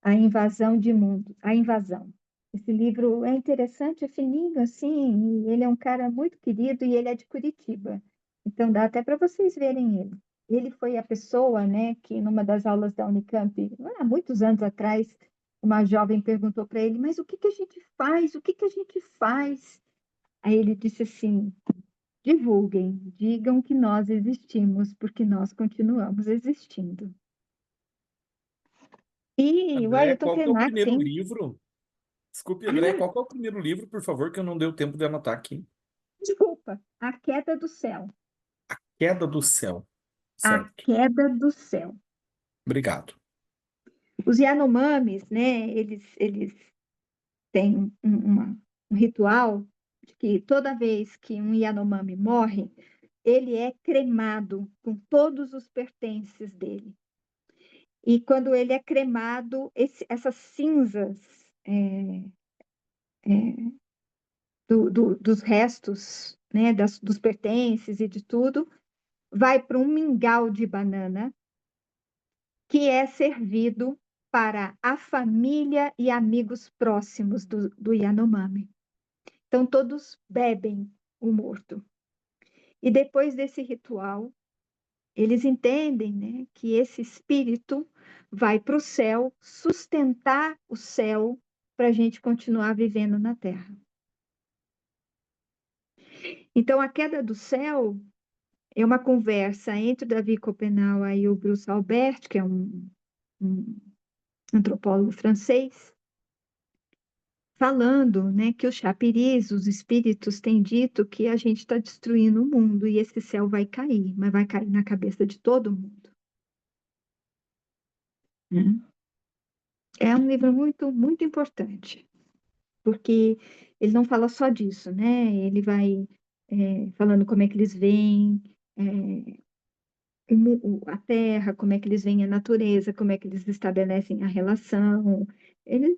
A Invasão de Mundo, A Invasão. Esse livro é interessante, é fininho, assim, e ele é um cara muito querido e ele é de Curitiba. Então dá até para vocês verem ele. Ele foi a pessoa, né, que numa das aulas da Unicamp, há muitos anos atrás, uma jovem perguntou para ele, mas o que que a gente faz? O que que a gente faz? Aí ele disse assim, divulguem, digam que nós existimos, porque nós continuamos existindo. E, uai, André, eu tô qual que é o Penax, primeiro hein? livro? Desculpe, André, qual que é o primeiro livro, por favor, que eu não deu tempo de anotar aqui? Desculpa, A Queda do Céu. Queda do Céu. A Certo. Queda do Céu. Obrigado. Os Yanomamis, né, eles têm um ritual de que toda vez que um Yanomami morre, ele é cremado com todos os pertences dele. E quando ele é cremado, essas cinzas dos restos, né, dos pertences e de tudo, vai para um mingau de banana que é servido para a família e amigos próximos do Yanomami. Então, todos bebem o morto. E depois desse ritual, eles entendem, né, que esse espírito vai para o céu sustentar o céu para a gente continuar vivendo na Terra. Então, a queda do céu é uma conversa entre o Davi Copenau e o Bruce Albert, que é um antropólogo francês, falando, né, que os chapiris, os espíritos, têm dito que a gente está destruindo o mundo e esse céu vai cair, mas vai cair na cabeça de todo mundo. Né? É um livro muito, muito importante, porque ele não fala só disso, né? Ele vai falando como é que eles veem a Terra, como é que eles veem a natureza, como é que eles estabelecem a relação. Ele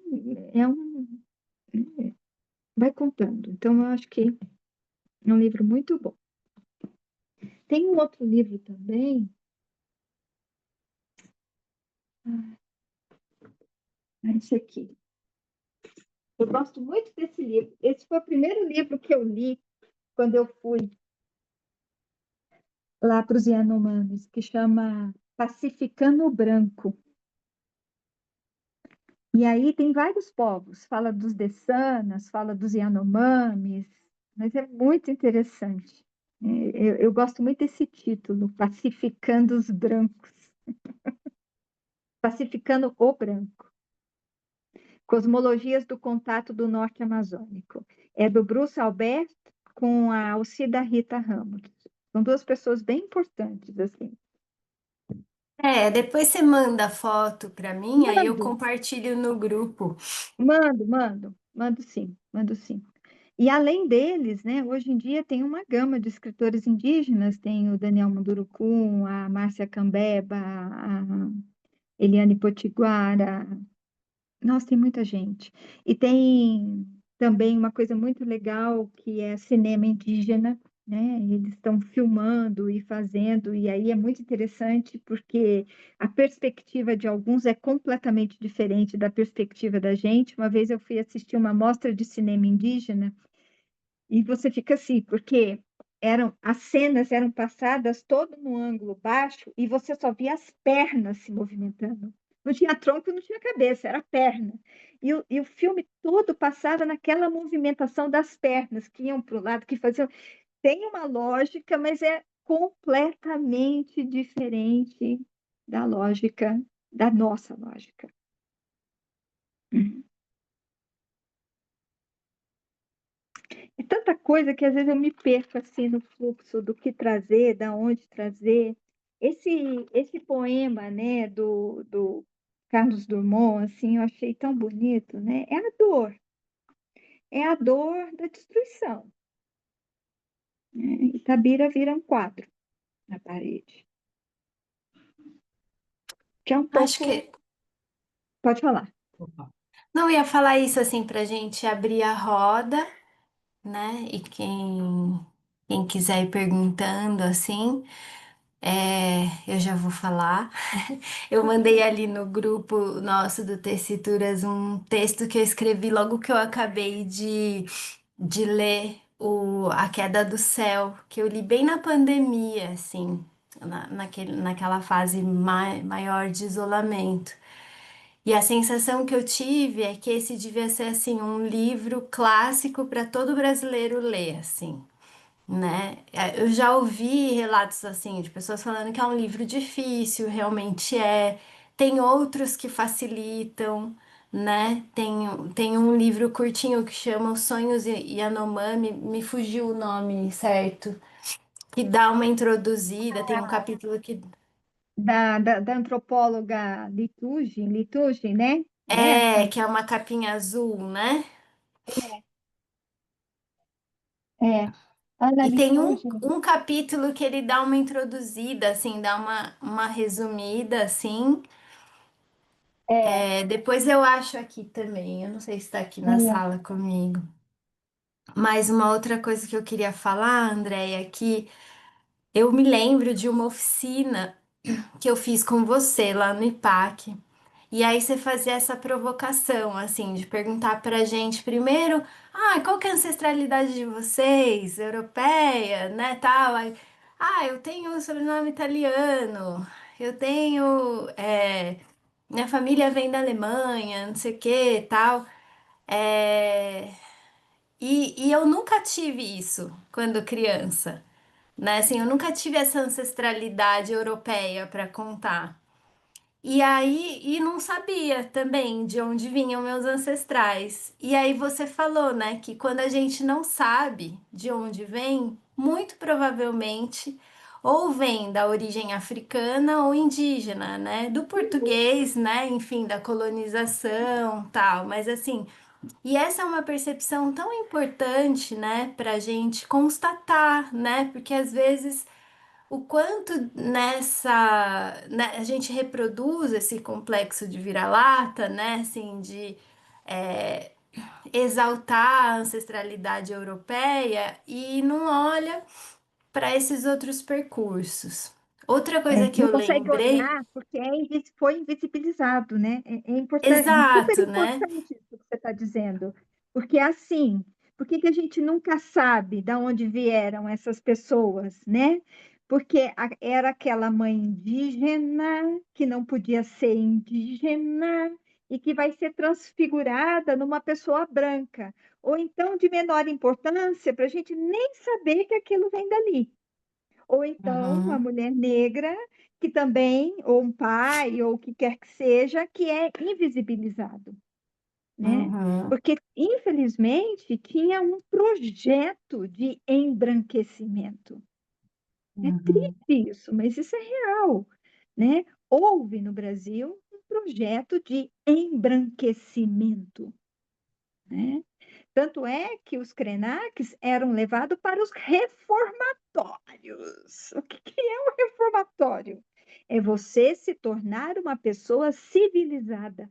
é um, vai contando. Então, eu acho que é um livro muito bom. Tem um outro livro também, esse aqui. Eu gosto muito desse livro. Esse foi o primeiro livro que eu li quando eu fui lá para os Yanomamis, que chama Pacificando o Branco. E aí tem vários povos, fala dos Dessanas, fala dos Yanomamis, mas é muito interessante. Eu gosto muito desse título, Pacificando os Brancos, Pacificando o Branco. Cosmologias do Contato do Norte Amazônico. É do Bruce Albert com a Alcida Rita Ramos. São duas pessoas bem importantes, assim. Depois você manda a foto para mim, aí eu Mando, compartilho no grupo. mando sim, mando sim. E além deles, né, hoje em dia tem uma gama de escritores indígenas, tem o Daniel Mundurucum, a Márcia Cambeba, a Eliane Potiguara, nossa, tem muita gente. E tem também uma coisa muito legal que é cinema indígena, né? Eles estão filmando e fazendo, e aí é muito interessante porque a perspectiva de alguns é completamente diferente da perspectiva da gente. Uma vez eu fui assistir uma mostra de cinema indígena e você fica assim, porque as cenas eram passadas todo no ângulo baixo e você só via as pernas se movimentando. Não tinha tronco, não tinha cabeça, era perna. E o filme todo passava naquela movimentação das pernas que iam para o lado, que faziam. Tem uma lógica, mas é completamente diferente da lógica, da nossa lógica. É tanta coisa que às vezes eu me perco assim no fluxo do que trazer, da onde trazer. Esse poema, né, do Carlos Drummond, assim, eu achei tão bonito, né? É a dor da destruição. Né? Itabira vira um quadro na parede. Que é um Acho pouco. que Pode falar. não ia falar isso assim para gente abrir a roda, né? E quem quiser ir perguntando assim, eu já vou falar. Eu mandei ali no grupo nosso do Tessituras um texto que eu escrevi logo que eu acabei de ler A Queda do Céu, que eu li bem na pandemia, assim, naquela fase maior de isolamento. E a sensação que eu tive é que esse devia ser assim um livro clássico para todo brasileiro ler, assim. né? Eu já ouvi relatos assim de pessoas falando que é um livro difícil, realmente é. Tem outros que facilitam, né? Tem um livro curtinho que chama Os Sonhos Yanomami, me fugiu o nome certo, que dá uma introduzida, tem um capítulo que Da antropóloga Liturgi, né? É essa? que é uma capinha azul, né? É, Ana E tem Liturgi. um capítulo que ele dá uma introduzida, assim, dá uma resumida, assim. É, Depois eu acho aqui também, eu não sei se está aqui na é. sala comigo. Mas uma outra coisa que eu queria falar, Andréia, é que eu me lembro de uma oficina que eu fiz com você lá no IPAC. E aí você fazia essa provocação, assim, de perguntar pra gente primeiro, qual que é a ancestralidade de vocês, europeia, né, tal. Aí, eu tenho sobrenome italiano, eu tenho, minha família vem da Alemanha, não sei o que, tal. É, e eu nunca tive isso quando criança, né? Assim, eu nunca tive essa ancestralidade europeia para contar. E aí, e não sabia também de onde vinham meus ancestrais. E aí você falou, né, que quando a gente não sabe de onde vem, muito provavelmente ou vem da origem africana ou indígena, né, do português, né, enfim, da colonização, tal. Mas assim, e essa é uma percepção tão importante, né, para a gente constatar, né, porque às vezes o quanto a gente reproduz esse complexo de vira-lata, né, assim, de é, exaltar a ancestralidade europeia e não olha para esses outros percursos. Outra coisa que Não eu consegue lembrei, olhar porque foi invisibilizado, né? É importante, super exato, né? importante isso que você está dizendo, porque assim, por que que a gente nunca sabe de onde vieram essas pessoas, né? Porque era aquela mãe indígena que não podia ser indígena e que vai ser transfigurada numa pessoa branca, ou então de menor importância para a gente nem saber que aquilo vem dali. Ou então uma Uhum, mulher negra que também, ou um pai, ou o que quer que seja, que é invisibilizado, né? uhum, Porque, infelizmente, tinha um projeto de embranquecimento. É uhum, triste isso, mas isso é real, né? Houve no Brasil um projeto de embranquecimento, né? Tanto é que os Krenacs eram levados para os reformatórios. O que que é um reformatório? É você se tornar uma pessoa civilizada.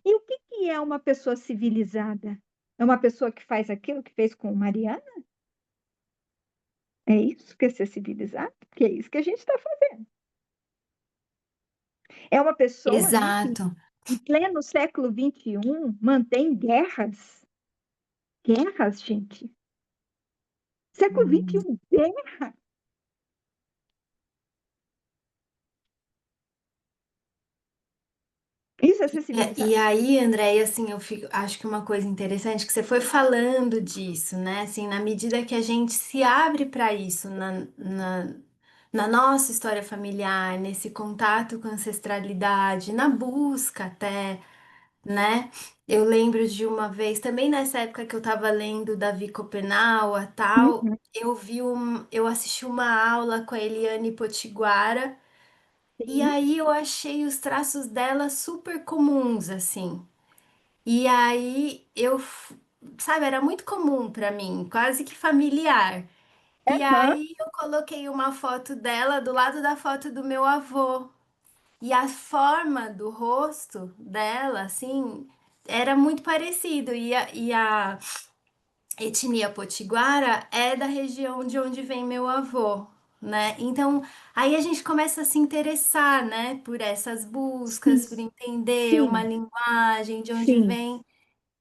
E o que que é uma pessoa civilizada? É uma pessoa que faz aquilo que fez com Mariana? É isso que é ser civilizado? Porque é isso que a gente está fazendo. É uma pessoa, né, que exato. em pleno século XXI mantém guerras. Guerras, gente. Século Uhum. XXI, guerra. Isso é ser E civilizado. aí, André, assim, acho que uma coisa interessante que você foi falando disso, né? Assim, na medida que a gente se abre para isso na nossa história familiar, nesse contato com a ancestralidade, na busca até, né? Eu lembro de uma vez, também nessa época que eu estava lendo Davi Copenaua, tal, Uhum. eu assisti uma aula com a Eliane Potiguara, e Sim. aí eu achei os traços dela super comuns, assim. E aí sabe, era muito comum para mim, quase que familiar. E Aham. aí eu coloquei uma foto dela do lado da foto do meu avô. E a forma do rosto dela, assim, era muito parecido. E a etnia potiguara é da região de onde vem meu avô, né? Então, aí a gente começa a se interessar, né, por essas buscas, Sim, por entender uma sim, linguagem, de onde sim. vem.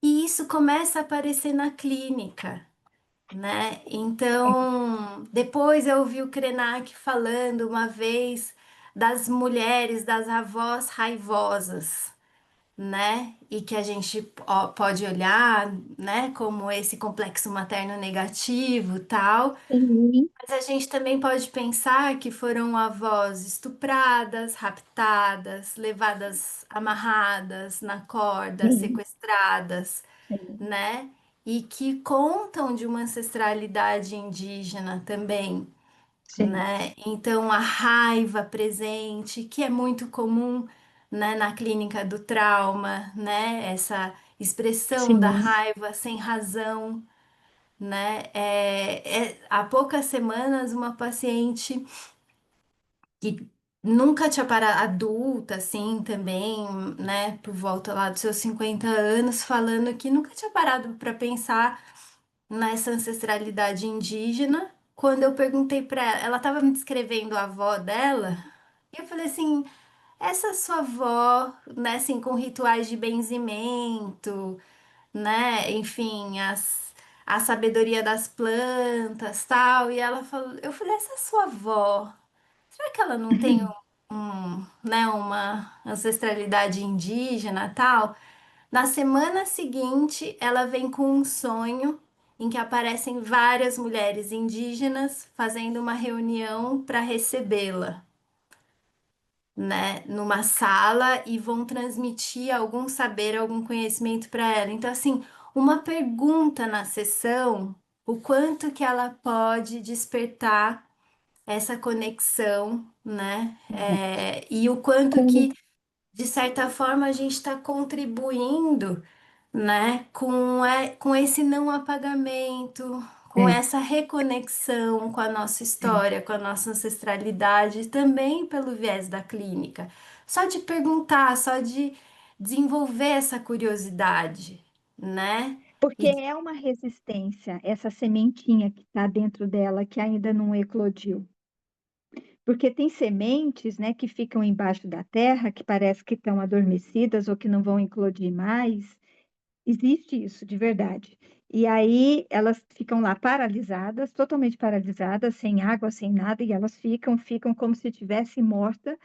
E isso começa a aparecer na clínica, né? Então, depois eu ouvi o Krenak falando uma vez das mulheres, das avós raivosas, né? E que a gente pode olhar, né, como esse complexo materno negativo, tal. Sim, Mas a gente também pode pensar que foram avós estupradas, raptadas, levadas amarradas na corda, sim, sequestradas, sim, né? E que contam de uma ancestralidade indígena também, sim, né? Então, a raiva presente, que é muito comum, né, na clínica do trauma, né? Essa expressão da sim, raiva sem razão, né? Há poucas semanas, uma paciente que nunca tinha parado, adulta, assim, também, né, por volta lá dos seus 50 anos, falando que nunca tinha parado para pensar nessa ancestralidade indígena. Quando eu perguntei para ela, ela estava me descrevendo a avó dela, e eu falei assim: essa sua avó, né, assim, com rituais de benzimento, né, enfim, a sabedoria das plantas, tal. E ela falou, eu falei, essa sua avó, será que ela não tem né, uma ancestralidade indígena, tal? Na semana seguinte, ela vem com um sonho em que aparecem várias mulheres indígenas fazendo uma reunião para recebê-la, né, numa sala e vão transmitir algum saber, algum conhecimento para ela. Então, assim, uma pergunta na sessão, o quanto que ela pode despertar essa conexão, né? E o quanto com, que, de certa forma, a gente está contribuindo, né, com esse não apagamento, com é, essa reconexão com a nossa é. história, com a nossa ancestralidade, também pelo viés da clínica. Só de perguntar, só de desenvolver essa curiosidade, né? Porque E é uma resistência, essa sementinha que está dentro dela, que ainda não eclodiu. Porque tem sementes, né, que ficam embaixo da terra, que parece que estão adormecidas ou que não vão eclodir mais. Existe isso, de verdade. E aí elas ficam lá paralisadas, totalmente paralisadas, sem água, sem nada, e elas ficam como se estivessem mortas.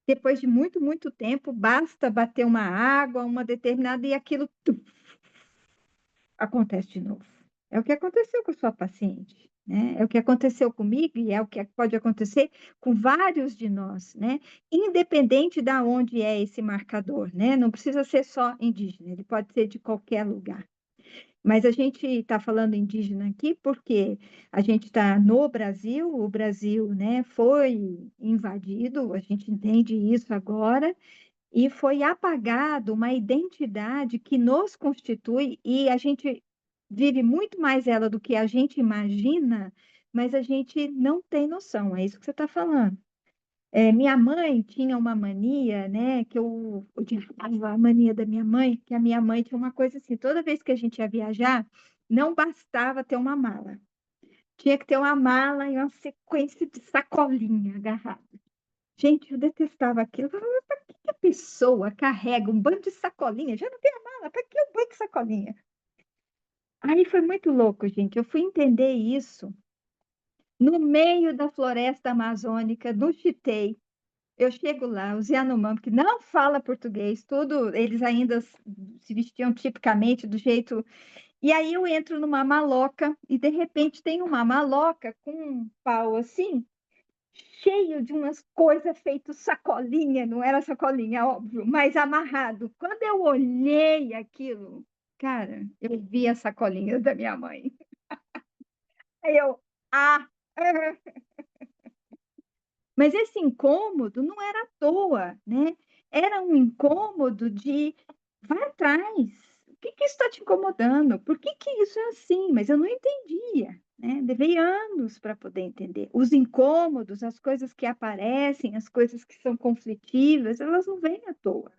Depois de muito, muito tempo, basta bater uma água, uma determinada, e aquilo acontece de novo. É o que aconteceu com a sua paciente, né? É o que aconteceu comigo e é o que pode acontecer com vários de nós, né? Independente de onde é esse marcador, né? Não precisa ser só indígena, ele pode ser de qualquer lugar. Mas a gente está falando indígena aqui porque a gente está no Brasil, o Brasil, né, foi invadido, a gente entende isso agora, e foi apagado uma identidade que nos constitui e a gente vive muito mais ela do que a gente imagina, mas a gente não tem noção, é isso que você está falando. Minha mãe tinha uma mania, né, que eu odiava a mania da minha mãe, que a minha mãe tinha uma coisa assim, toda vez que a gente ia viajar, não bastava ter uma mala, tinha que ter uma mala e uma sequência de sacolinha agarrada. Gente, eu detestava aquilo. Eu falava, mas para que a pessoa carrega um bando de sacolinha? Já não tem a mala, para que o bando de sacolinha? Aí foi muito louco, gente. Eu fui entender isso no meio da floresta amazônica, no Chitei. Eu chego lá, os Yanomami, que não fala português, tudo, eles ainda se vestiam tipicamente do jeito. E aí eu entro numa maloca e de repente tem uma maloca com um pau assim, cheio de umas coisas feito sacolinha, não era sacolinha, óbvio, mas amarrado. Quando eu olhei aquilo, cara, eu vi as sacolinhas da minha mãe. Aí eu, ah, mas esse incômodo não era à toa, né? Era um incômodo de vai atrás. O que que está te incomodando? Por que que isso é assim? Mas eu não entendia, né? Levei anos para poder entender. Os incômodos, as coisas que aparecem, as coisas que são conflitivas, elas não vêm à toa.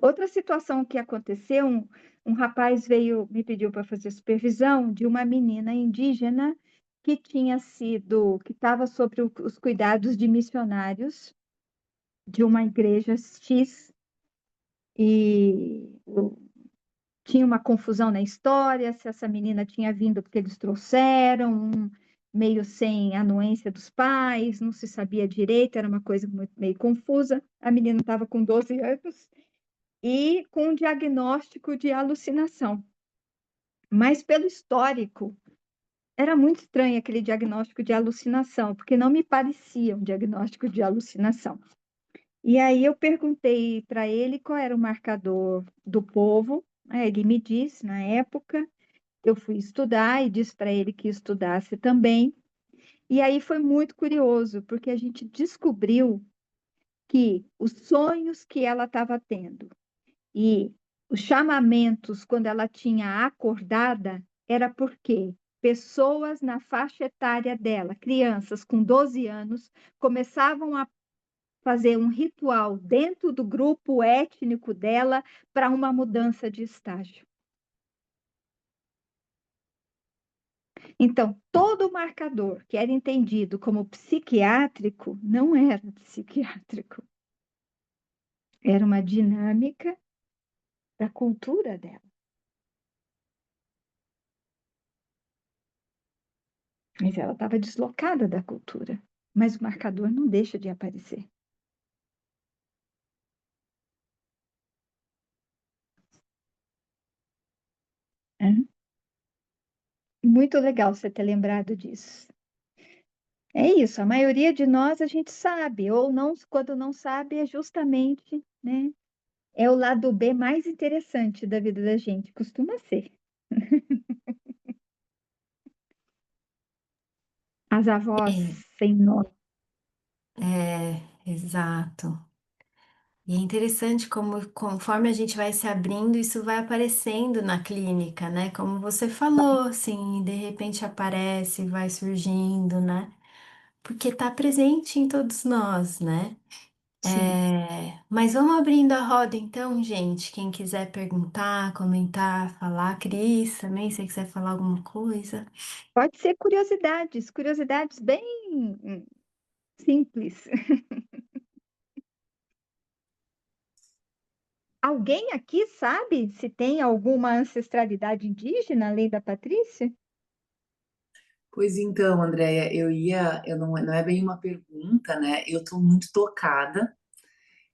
Outra situação que aconteceu, um rapaz veio, me pediu para fazer supervisão de uma menina indígena que estava sob os cuidados de missionários de uma igreja X, e tinha uma confusão na história, se essa menina tinha vindo porque eles trouxeram, meio sem anuência dos pais, não se sabia direito, era uma coisa meio confusa. A menina estava com 12 anos e com um diagnóstico de alucinação. Mas pelo histórico, era muito estranho aquele diagnóstico de alucinação, porque não me parecia um diagnóstico de alucinação. E aí eu perguntei para ele qual era o marcador do povo. Aí ele me disse, na época, eu fui estudar e disse para ele que estudasse também. E aí foi muito curioso, porque a gente descobriu que os sonhos que ela estava tendo e os chamamentos quando ela tinha acordada era porque pessoas na faixa etária dela, crianças com 12 anos, começavam a fazer um ritual dentro do grupo étnico dela para uma mudança de estágio. Então, todo marcador que era entendido como psiquiátrico não era psiquiátrico. Era uma dinâmica da cultura dela. Mas ela estava deslocada da cultura. Mas o marcador não deixa de aparecer. É? Muito legal você ter lembrado disso. É isso, a maioria de nós a gente sabe, ou não, quando não sabe, é justamente, né? É o lado B mais interessante da vida da gente, costuma ser. As avós É, sem nome. exato. E é interessante como, conforme a gente vai se abrindo, isso vai aparecendo na clínica, né? Como você falou, assim, de repente aparece, vai surgindo, né? Porque tá presente em todos nós, né? Sim. Mas vamos abrindo a roda então, gente. Quem quiser perguntar, comentar, falar, Cris, também, se você quiser falar alguma coisa. Pode ser curiosidades, curiosidades bem simples. Alguém aqui sabe se tem alguma ancestralidade indígena além da Patrícia? Pois então, Andréia, não é bem uma pergunta, né? Eu estou muito tocada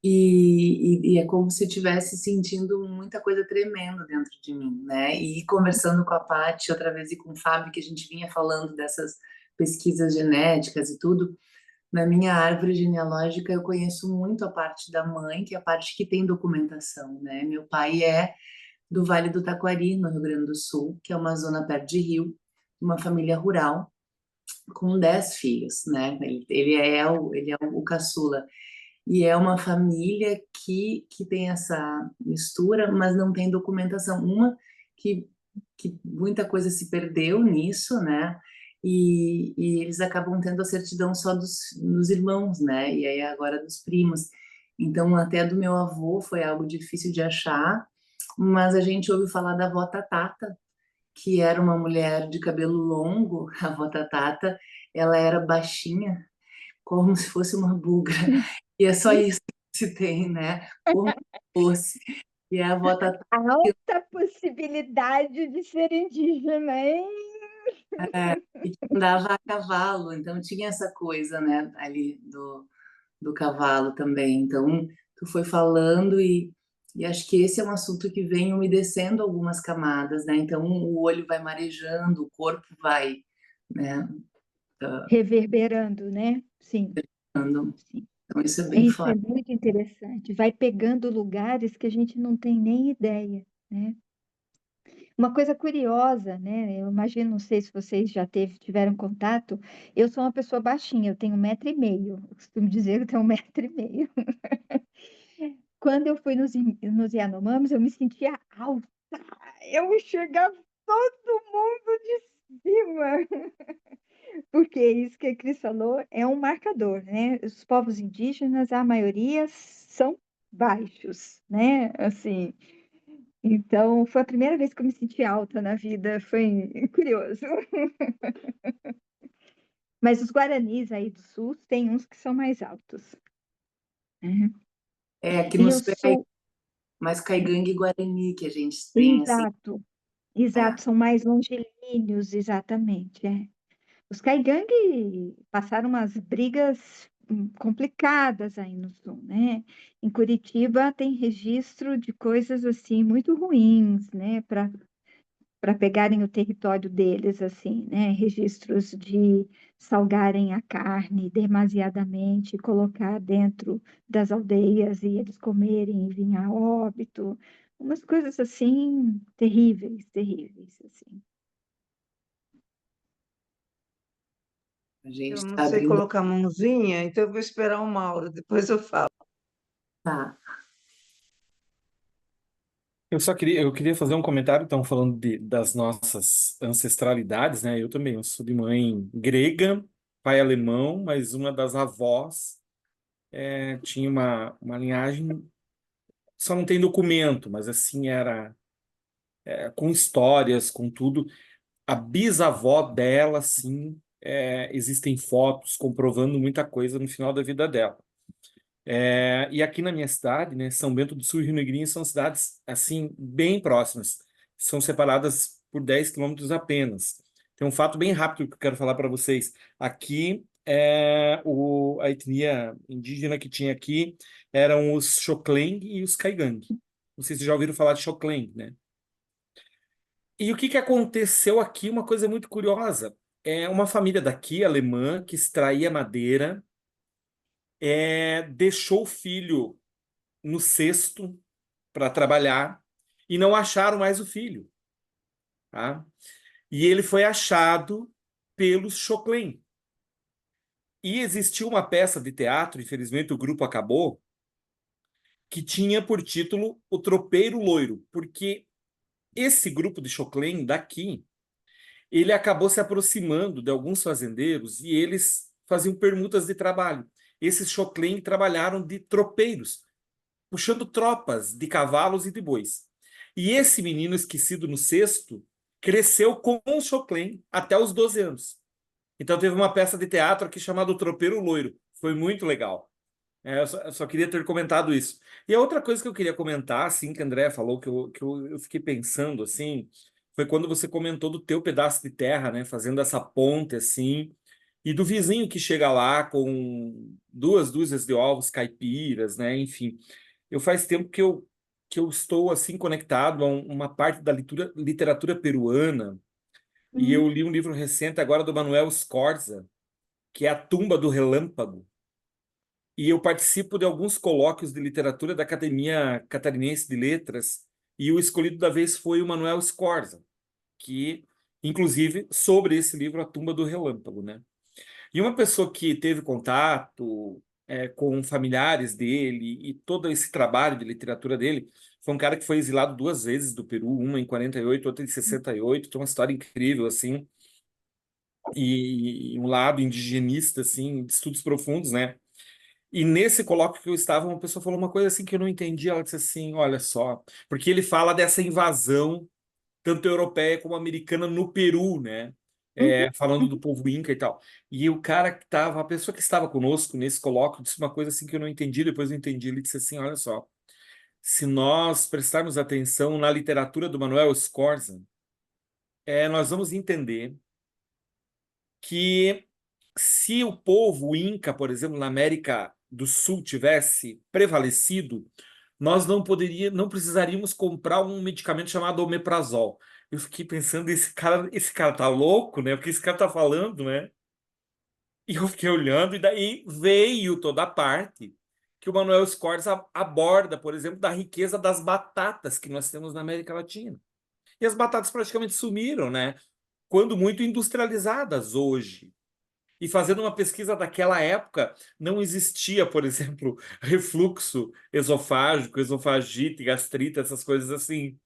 e é como se eu estivesse sentindo muita coisa tremenda dentro de mim, né? E conversando com a Paty outra vez e com o Fábio, que a gente vinha falando dessas pesquisas genéticas e tudo, na minha árvore genealógica eu conheço muito a parte da mãe, que é a parte que tem documentação, né? Meu pai é do Vale do Taquari, no Rio Grande do Sul, que é uma zona perto de Rio, uma família rural com 10 filhos, né? Ele é o caçula. E é uma família que tem essa mistura, mas não tem documentação. Que, que muita coisa se perdeu nisso, né? E eles acabam tendo a certidão só dos irmãos, né? E aí agora dos primos. Então, até do meu avô foi algo difícil de achar, mas a gente ouviu falar da avó Tatata, que era uma mulher de cabelo longo, a avó Tatata, ela era baixinha, como se fosse uma búlgara, e é só isso que se tem, né? Como se fosse. E a avó Tatata Alta possibilidade de ser indígena, hein? que andava a cavalo, então tinha essa coisa, né, ali do cavalo também. Então, tu foi falando e acho que esse é um assunto que vem umedecendo algumas camadas, né? Então, o olho vai marejando, o corpo vai, né? Reverberando, né? Sim, Ando. sim. Então, isso é bem Isso é forte. muito interessante. Vai pegando lugares que a gente não tem nem ideia, né? Uma coisa curiosa, né? Eu imagino, não sei se vocês já tiveram contato. Eu sou uma pessoa baixinha, eu tenho 1,5 m. Eu costumo dizer que eu tenho 1,5 m. Quando eu fui nos Yanomamis, eu me sentia alta. Eu enxergava todo mundo de cima. Porque isso que a Cris falou é um marcador, né? Os povos indígenas, a maioria são baixos, né? Assim, então foi a primeira vez que eu me senti alta na vida, foi curioso. Mas os guaranis aí do sul tem uns que são mais altos, né? É, aqui E no eu sul é sou, mais Caigangue e Guarani que a gente tem, assim. exato, É. exato, são mais longilíneos, exatamente, é. Os Caigangue passaram umas brigas complicadas aí no sul, né? Em Curitiba tem registro de coisas assim muito ruins, né? Para pegarem o território deles, assim, né? Registros de salgarem a carne demasiadamente, colocar dentro das aldeias e eles comerem e vir a óbito, umas coisas assim terríveis, terríveis, assim. A gente Eu não está sei abrindo. colocar a mãozinha, então eu vou esperar o Mauro, depois eu falo. Tá. Eu queria fazer um comentário, então, falando das nossas ancestralidades, né? Eu também, eu sou de mãe grega, pai alemão, mas uma das avós tinha uma linhagem, só não tem documento, mas assim, era com histórias, com tudo. A bisavó dela, sim, existem fotos comprovando muita coisa no final da vida dela. E aqui na minha cidade, né, São Bento do Sul e Rio Negrinho são cidades, assim, bem próximas. São separadas por 10 quilômetros apenas. Tem um fato bem rápido que eu quero falar para vocês. Aqui, a etnia indígena que tinha aqui eram os Xocleng e os Caigang. Não sei se vocês já ouviram falar de Xocleng, né? E o que que aconteceu aqui? Uma coisa muito curiosa. É uma família daqui, alemã, que extraía madeira, deixou o filho no cesto para trabalhar e não acharam mais o filho, tá? E ele foi achado pelos Choclen. E existiu uma peça de teatro, infelizmente o grupo acabou, que tinha por título O Tropeiro Loiro, porque esse grupo de Choclen daqui, ele acabou se aproximando de alguns fazendeiros e eles faziam permutas de trabalho. Esses Choclen trabalharam de tropeiros, puxando tropas de cavalos e de bois. E esse menino esquecido no cesto cresceu com o Choclen até os 12 anos. Então teve uma peça de teatro aqui chamada O Tropeiro Loiro. Foi muito legal. Eu só queria ter comentado isso. E a outra coisa que eu queria comentar, assim, que a Andrea falou, que eu fiquei pensando, assim, foi quando você comentou do teu pedaço de terra, né, fazendo essa ponte, assim, e do vizinho que chega lá com 2 dúzias de ovos caipiras, né, enfim. Eu faz tempo que eu estou, assim, conectado a uma parte da literatura peruana, e eu li um livro recente agora do Manuel Scorza, que é A Tumba do Relâmpago, e eu participo de alguns colóquios de literatura da Academia Catarinense de Letras, e o escolhido da vez foi o Manuel Scorza, que, inclusive, sobre esse livro, A Tumba do Relâmpago, né? E uma pessoa que teve contato com familiares dele e todo esse trabalho de literatura dele foi um cara que foi exilado 2 vezes do Peru, uma em 48, outra em 68, tem uma história incrível, assim, e um lado indigenista, assim, de estudos profundos, né? E nesse colóquio que eu estava, uma pessoa falou uma coisa assim que eu não entendi. Ela disse assim: olha só, porque ele fala dessa invasão, tanto europeia como americana, no Peru, né? Uhum. Falando do povo Inca e tal. E o cara que estava, a pessoa que estava conosco nesse colóquio, disse uma coisa assim que eu não entendi, depois eu entendi. Ele disse assim: olha só, se nós prestarmos atenção na literatura do Manuel Scorza, nós vamos entender que se o povo Inca, por exemplo, na América do Sul tivesse prevalecido, nós não precisaríamos comprar um medicamento chamado omeprazol. Eu fiquei pensando, esse cara tá louco, né? Porque esse cara tá falando, né? E eu fiquei olhando, e daí veio toda a parte que o Manuel Scorza aborda, por exemplo, da riqueza das batatas que nós temos na América Latina. E as batatas praticamente sumiram, né? Quando muito industrializadas hoje. E fazendo uma pesquisa daquela época, não existia, por exemplo, refluxo esofágico, esofagite, gastrite, essas coisas assim,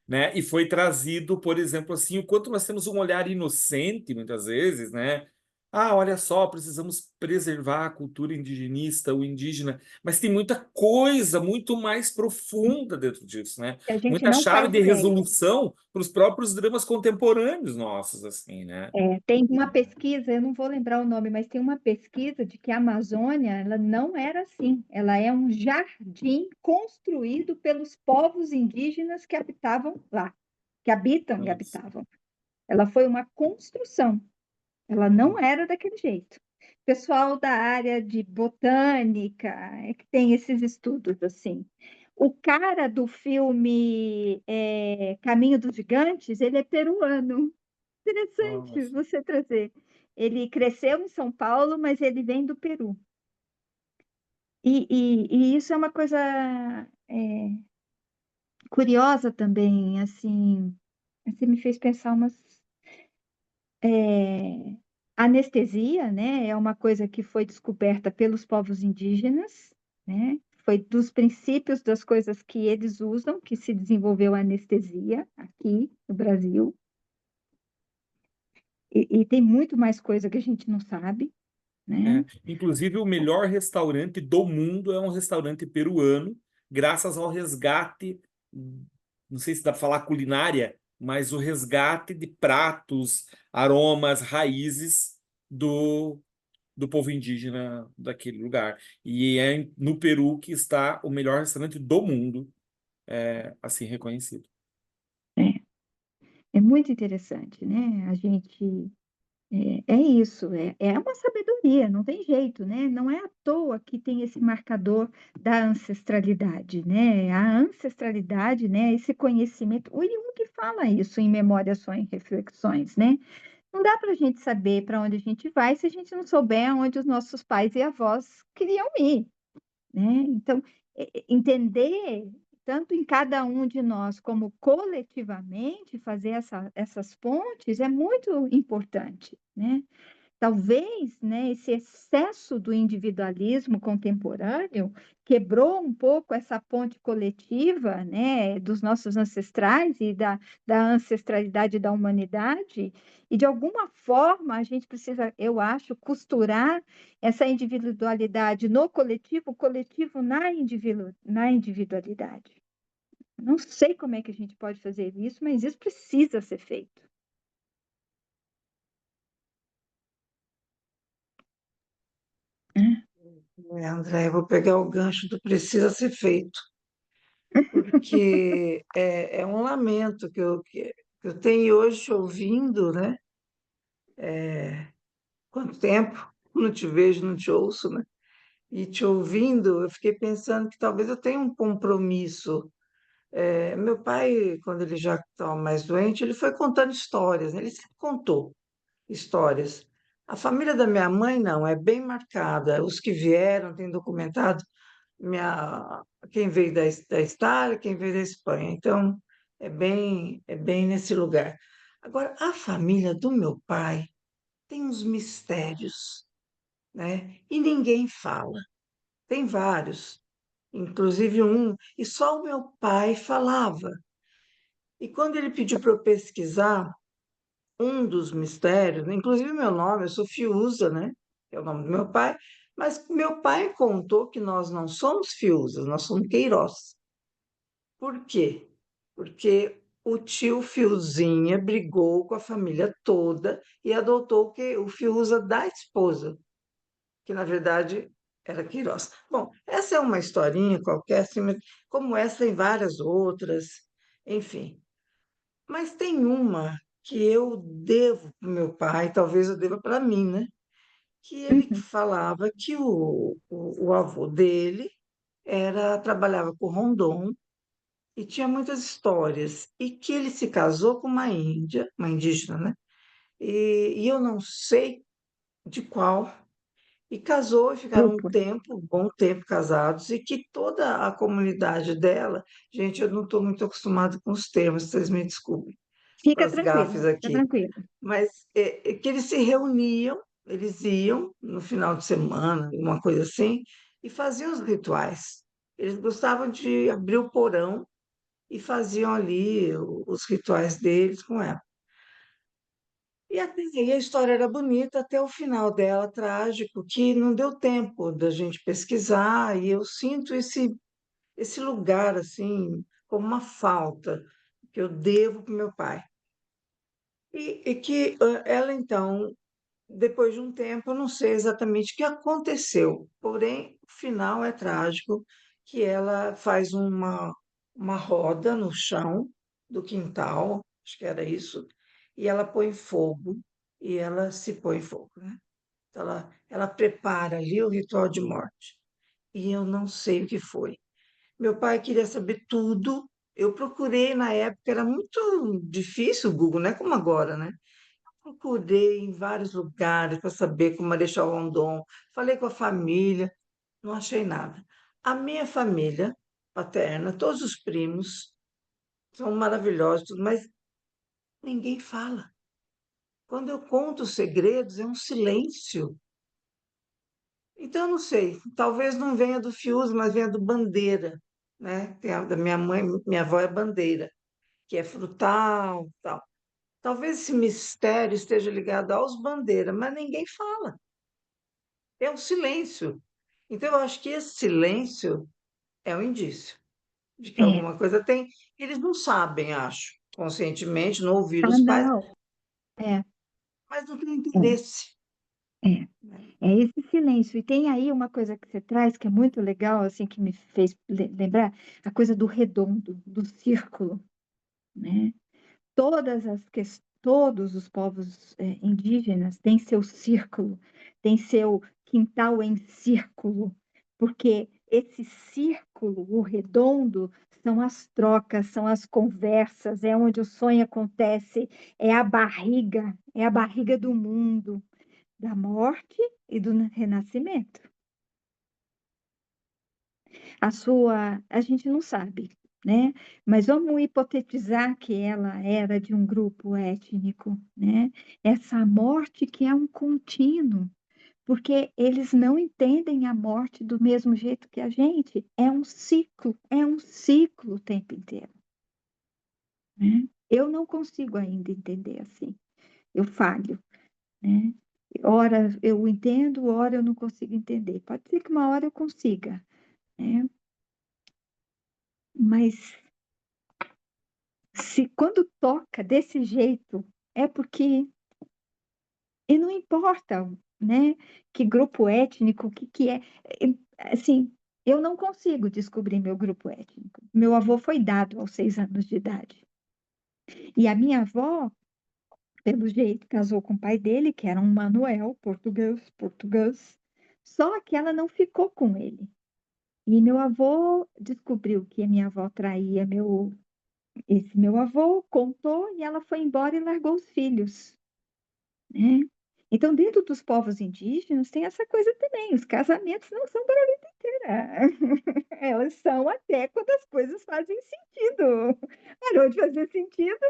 né? E foi trazido, por exemplo, assim, o quanto nós temos um olhar inocente, muitas vezes, né? Ah, olha só, precisamos preservar a cultura indigenista, o indígena, mas tem muita coisa muito mais profunda dentro disso, né? Que a gente Muita não chave faz de ideia. resolução para os próprios dramas contemporâneos nossos, assim, né? Tem uma pesquisa, eu não vou lembrar o nome, mas tem uma pesquisa de que a Amazônia, ela não era assim. Ela é um jardim construído pelos povos indígenas que habitavam lá, que habitam e Nossa. habitavam. Ela foi uma construção. Ela não era daquele jeito. pessoal da área de botânica é que tem esses estudos assim. O cara do filme Caminho dos Gigantes, ele é peruano. Interessante Nossa. você trazer. Ele cresceu em São Paulo, mas ele vem do Peru. E isso é uma coisa curiosa também, assim, você me fez pensar umas anestesia, né? É uma coisa que foi descoberta pelos povos indígenas, né? Foi dos princípios das coisas que eles usam que se desenvolveu a anestesia aqui no Brasil. E tem muito mais coisa que a gente não sabe, né? Inclusive, o melhor restaurante do mundo é um restaurante peruano, graças ao resgate, não sei se dá para falar culinária, mas o resgate de pratos, aromas, raízes do povo indígena daquele lugar. E é no Peru que está o melhor restaurante do mundo, assim reconhecido. É muito interessante, né? A gente é isso, é uma sabedoria, não tem jeito, né? Não é à toa que tem esse marcador da ancestralidade, né? A ancestralidade, né? Esse conhecimento, o Jung fala isso em Memórias, Sonhos e Reflexões, né? Não dá para a gente saber para onde a gente vai se a gente não souber aonde os nossos pais e avós queriam ir, né? Então, entender tanto em cada um de nós como coletivamente fazer essas pontes é muito importante, né? Talvez, né, esse excesso do individualismo contemporâneo quebrou um pouco essa ponte coletiva, né, dos nossos ancestrais e da ancestralidade da humanidade, e de alguma forma a gente precisa, eu acho, costurar essa individualidade no coletivo, o coletivo na individualidade. Não sei como é que a gente pode fazer isso, mas isso precisa ser feito. André, eu vou pegar o gancho do precisa ser feito, porque é um lamento que eu tenho hoje te ouvindo, né? Quanto tempo não te vejo, não te ouço, né? E te ouvindo, eu fiquei pensando que talvez eu tenha um compromisso. Meu pai, quando ele já estava mais doente, ele foi contando histórias, né? Ele sempre contou histórias. A família da minha mãe, não, é bem marcada. Os que vieram têm documentado quem veio da Itália, quem veio da Espanha. Então, é bem nesse lugar. Agora, a família do meu pai tem uns mistérios, né? E ninguém fala. Tem vários, inclusive um, e só o meu pai falava. E quando ele pediu para eu pesquisar um dos mistérios, inclusive meu nome, eu sou Fiuza, né? É o nome do meu pai, mas meu pai contou que nós não somos Fiuzas, nós somos Queiroz. Por quê? Porque o tio Fiozinha brigou com a família toda e adotou o Fiuza da esposa, que na verdade era Queiroz. Bom, essa é uma historinha qualquer, assim, como essa tem várias outras, enfim. Mas tem uma que eu devo para o meu pai, talvez eu deva para mim, né? Que ele Uhum. falava que o avô dele trabalhava com Rondon e tinha muitas histórias, e que ele se casou com uma índia, uma indígena, né? E eu não sei de qual, e casou e ficaram Grupo. um bom tempo casados, e que toda a comunidade dela, gente, eu não estou muito acostumada com os termos, vocês me desculpem, com Fica as tranquilo, gafes fica aqui, tranquilo. mas que eles se reuniam, eles iam no final de semana, uma coisa assim, e faziam os rituais. Eles gostavam de abrir o porão e faziam ali os rituais deles com ela. E até aí a história era bonita até o final dela, trágico, que não deu tempo da gente pesquisar, e eu sinto esse lugar assim como uma falta que eu devo para o meu pai. E que ela então, depois de um tempo, eu não sei exatamente o que aconteceu, porém o final é trágico, que ela faz uma roda no chão do quintal, acho que era isso, e ela põe fogo, e ela se põe fogo, né? Então, ela prepara ali o ritual de morte. E eu não sei o que foi. Meu pai queria saber tudo. Eu procurei na época, era muito difícil o Google, não é como agora, né? Procurei em vários lugares para saber como Marechal Rondon, falei com a família, não achei nada. A minha família paterna, todos os primos, são maravilhosos, tudo, mas ninguém fala. Quando eu conto os segredos, é um silêncio. Então, eu não sei, talvez não venha do Fius, mas venha do Bandeira, né? Tem da minha mãe, minha avó é Bandeira, que é frutal, tal. Talvez esse mistério esteja ligado aos Bandeira, mas ninguém fala. É um silêncio. Então, eu acho que esse silêncio é um indício de que É. alguma coisa tem. Eles não sabem, acho, conscientemente, não ouviram Ah, os pais, não. É, mas não tem é, interesse. é. É esse silêncio. E tem aí uma coisa que você traz que é muito legal, assim, que me fez lembrar, a coisa do redondo, do círculo, né? Todos os povos indígenas têm seu círculo, têm seu quintal em círculo, porque esse círculo, o redondo, são as trocas, são as conversas, é onde o sonho acontece, é a barriga do mundo, da morte e do renascimento. A gente não sabe, né? Mas vamos hipotetizar que ela era de um grupo étnico, né? Essa morte que é um contínuo, porque eles não entendem a morte do mesmo jeito que a gente. É um ciclo o tempo inteiro, né? Eu não consigo ainda entender assim. Eu falho, né? Ora eu entendo, ora eu não consigo entender. Pode ser que uma hora eu consiga, né? Mas se quando toca desse jeito, é porque, e não importa, né, que grupo étnico, o que que é, assim, eu não consigo descobrir meu grupo étnico. Meu avô foi dado aos 6 anos de idade. E a minha avó, pelo jeito, casou com o pai dele, que era um Manuel, português, só que ela não ficou com ele. E meu avô descobriu que a minha avó traía esse meu avô, contou e ela foi embora e largou os filhos, né? Então, dentro dos povos indígenas, tem essa coisa também. Os casamentos não são para a vida inteira. Elas são até quando as coisas fazem sentido. Parou de fazer sentido,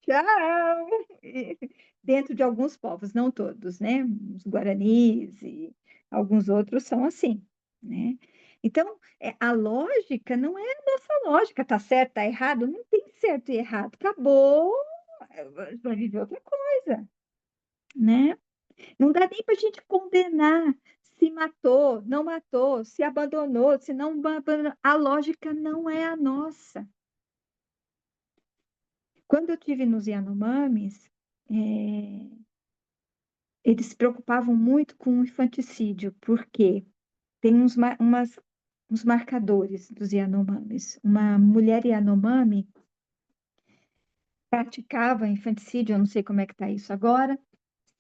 tchau. E dentro de alguns povos, não todos, né? Os guaranis e alguns outros são assim, né? Então, a lógica não é a nossa lógica, tá certo, tá errado, não tem certo e errado. Acabou, vai viver outra coisa, né? Não dá nem para a gente condenar se matou, se abandonou, se não abandonou. A lógica não é a nossa. Quando eu tive nos Yanomamis, eles se preocupavam muito com o infanticídio, porque tem uns marcadores dos Yanomamis. Uma mulher Yanomami praticava infanticídio, eu não sei como é que está isso agora,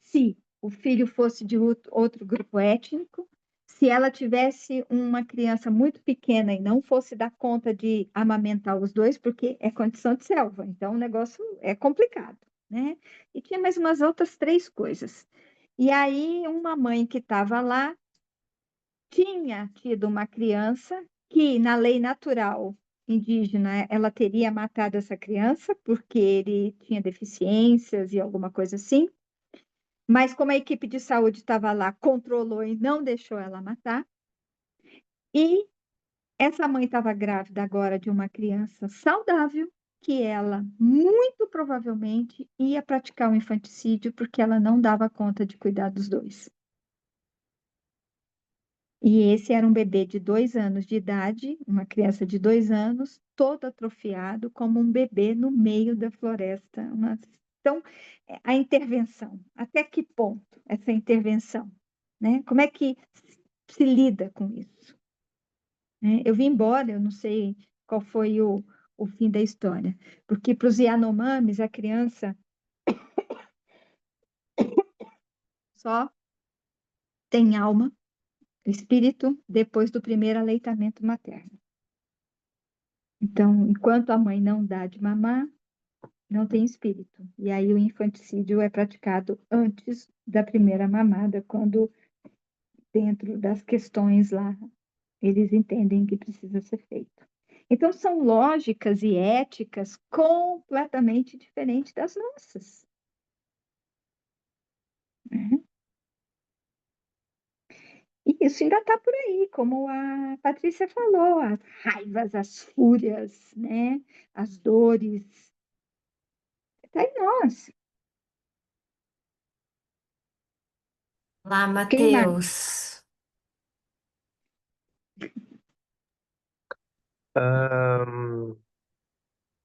se o filho fosse de outro grupo étnico, se ela tivesse uma criança muito pequena e não fosse dar conta de amamentar os dois, porque é condição de selva, então o negócio é complicado, né? E tinha mais umas outras 3 coisas. E aí, uma mãe que estava lá tinha tido uma criança que, na lei natural indígena, ela teria matado essa criança porque ele tinha deficiências e alguma coisa assim. Mas como a equipe de saúde estava lá, controlou e não deixou ela matar. E essa mãe estava grávida agora de uma criança saudável, que ela muito provavelmente ia praticar o infanticídio porque ela não dava conta de cuidar dos dois. E esse era um bebê de 2 anos de idade, uma criança de 2 anos, todo atrofiado, como um bebê no meio da floresta. Então, a intervenção, até que ponto essa intervenção, né? Como é que se lida com isso, né? Eu vim embora, eu não sei qual foi o fim da história, porque para os Yanomamis, a criança só tem alma, espírito, depois do primeiro aleitamento materno. Então, enquanto a mãe não dá de mamar, não tem espírito. E aí o infanticídio é praticado antes da primeira mamada, quando dentro das questões lá eles entendem que precisa ser feito. Então, são lógicas e éticas completamente diferentes das nossas. Né? E isso ainda está por aí, como a Patrícia falou, as raivas, as fúrias, né? As dores. Está em nós. Lá, Quem mais? Matheus. Ahn,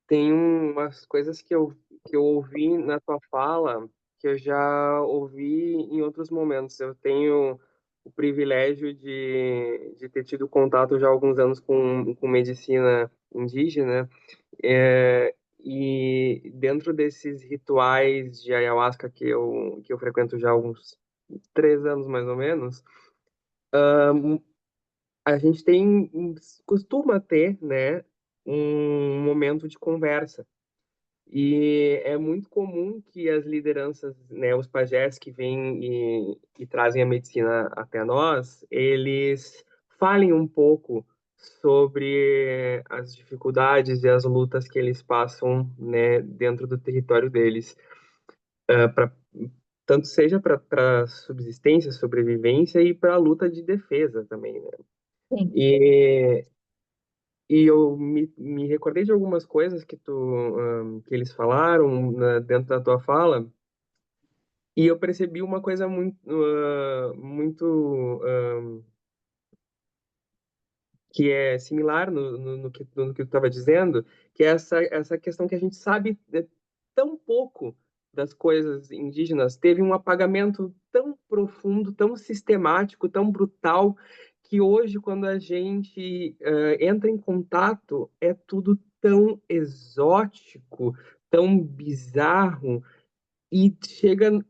Tem umas coisas que eu ouvi na tua fala que eu já ouvi em outros momentos. Eu tenho o privilégio de ter tido contato já há alguns anos com medicina indígena, e dentro desses rituais de ayahuasca que eu frequento já há uns 3 anos mais ou menos, a gente costuma ter, né, um momento de conversa. E é muito comum que as lideranças, né, os pajés que vêm e trazem a medicina até nós, eles falem um pouco sobre as dificuldades e as lutas que eles passam, né, dentro do território deles, pra, tanto seja para subsistência, sobrevivência e para a luta de defesa também, né? Sim. E e eu me recordei de algumas coisas que eles falaram dentro da tua fala, e eu percebi uma coisa muito que é similar no que tu estava dizendo, que é essa questão que a gente sabe tão pouco das coisas indígenas, teve um apagamento tão profundo, tão sistemático, tão brutal, que hoje, quando a gente entra em contato, é tudo tão exótico, tão bizarro, e chega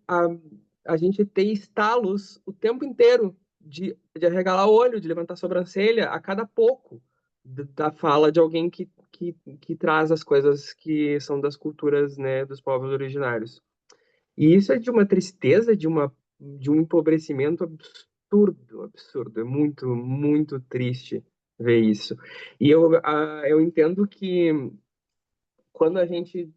a gente ter estalos o tempo inteiro de arregalar o olho, de levantar a sobrancelha a cada pouco da fala de alguém que traz as coisas que são das culturas, né, dos povos originários. E isso é de uma tristeza, de um empobrecimento absurdo, absurdo. É muito, muito triste ver isso. E eu entendo que quando a gente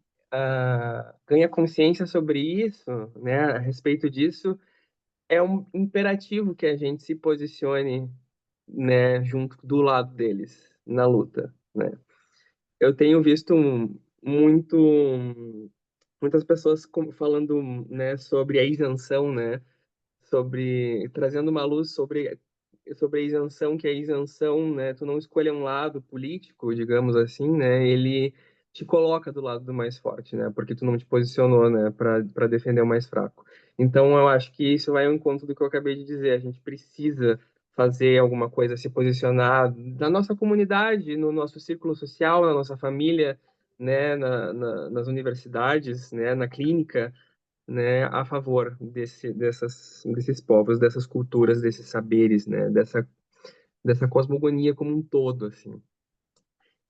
ganha consciência sobre isso, né, a respeito disso, é um imperativo que a gente se posicione, né, junto do lado deles na luta, né? Eu tenho visto muitas pessoas falando, né, sobre a isenção, né, sobre trazendo uma luz sobre a isenção, que a isenção, né, tu não escolha um lado político, digamos assim, né, ele te coloca do lado do mais forte, né, porque tu não te posicionou, né, para defender o mais fraco. Então eu acho que isso vai ao encontro do que eu acabei de dizer, a gente precisa fazer alguma coisa, se posicionar na nossa comunidade, no nosso círculo social, na nossa família, né, nas universidades, né, na clínica, né, a favor desses povos, dessas culturas, desses saberes, né, dessa cosmogonia como um todo, assim.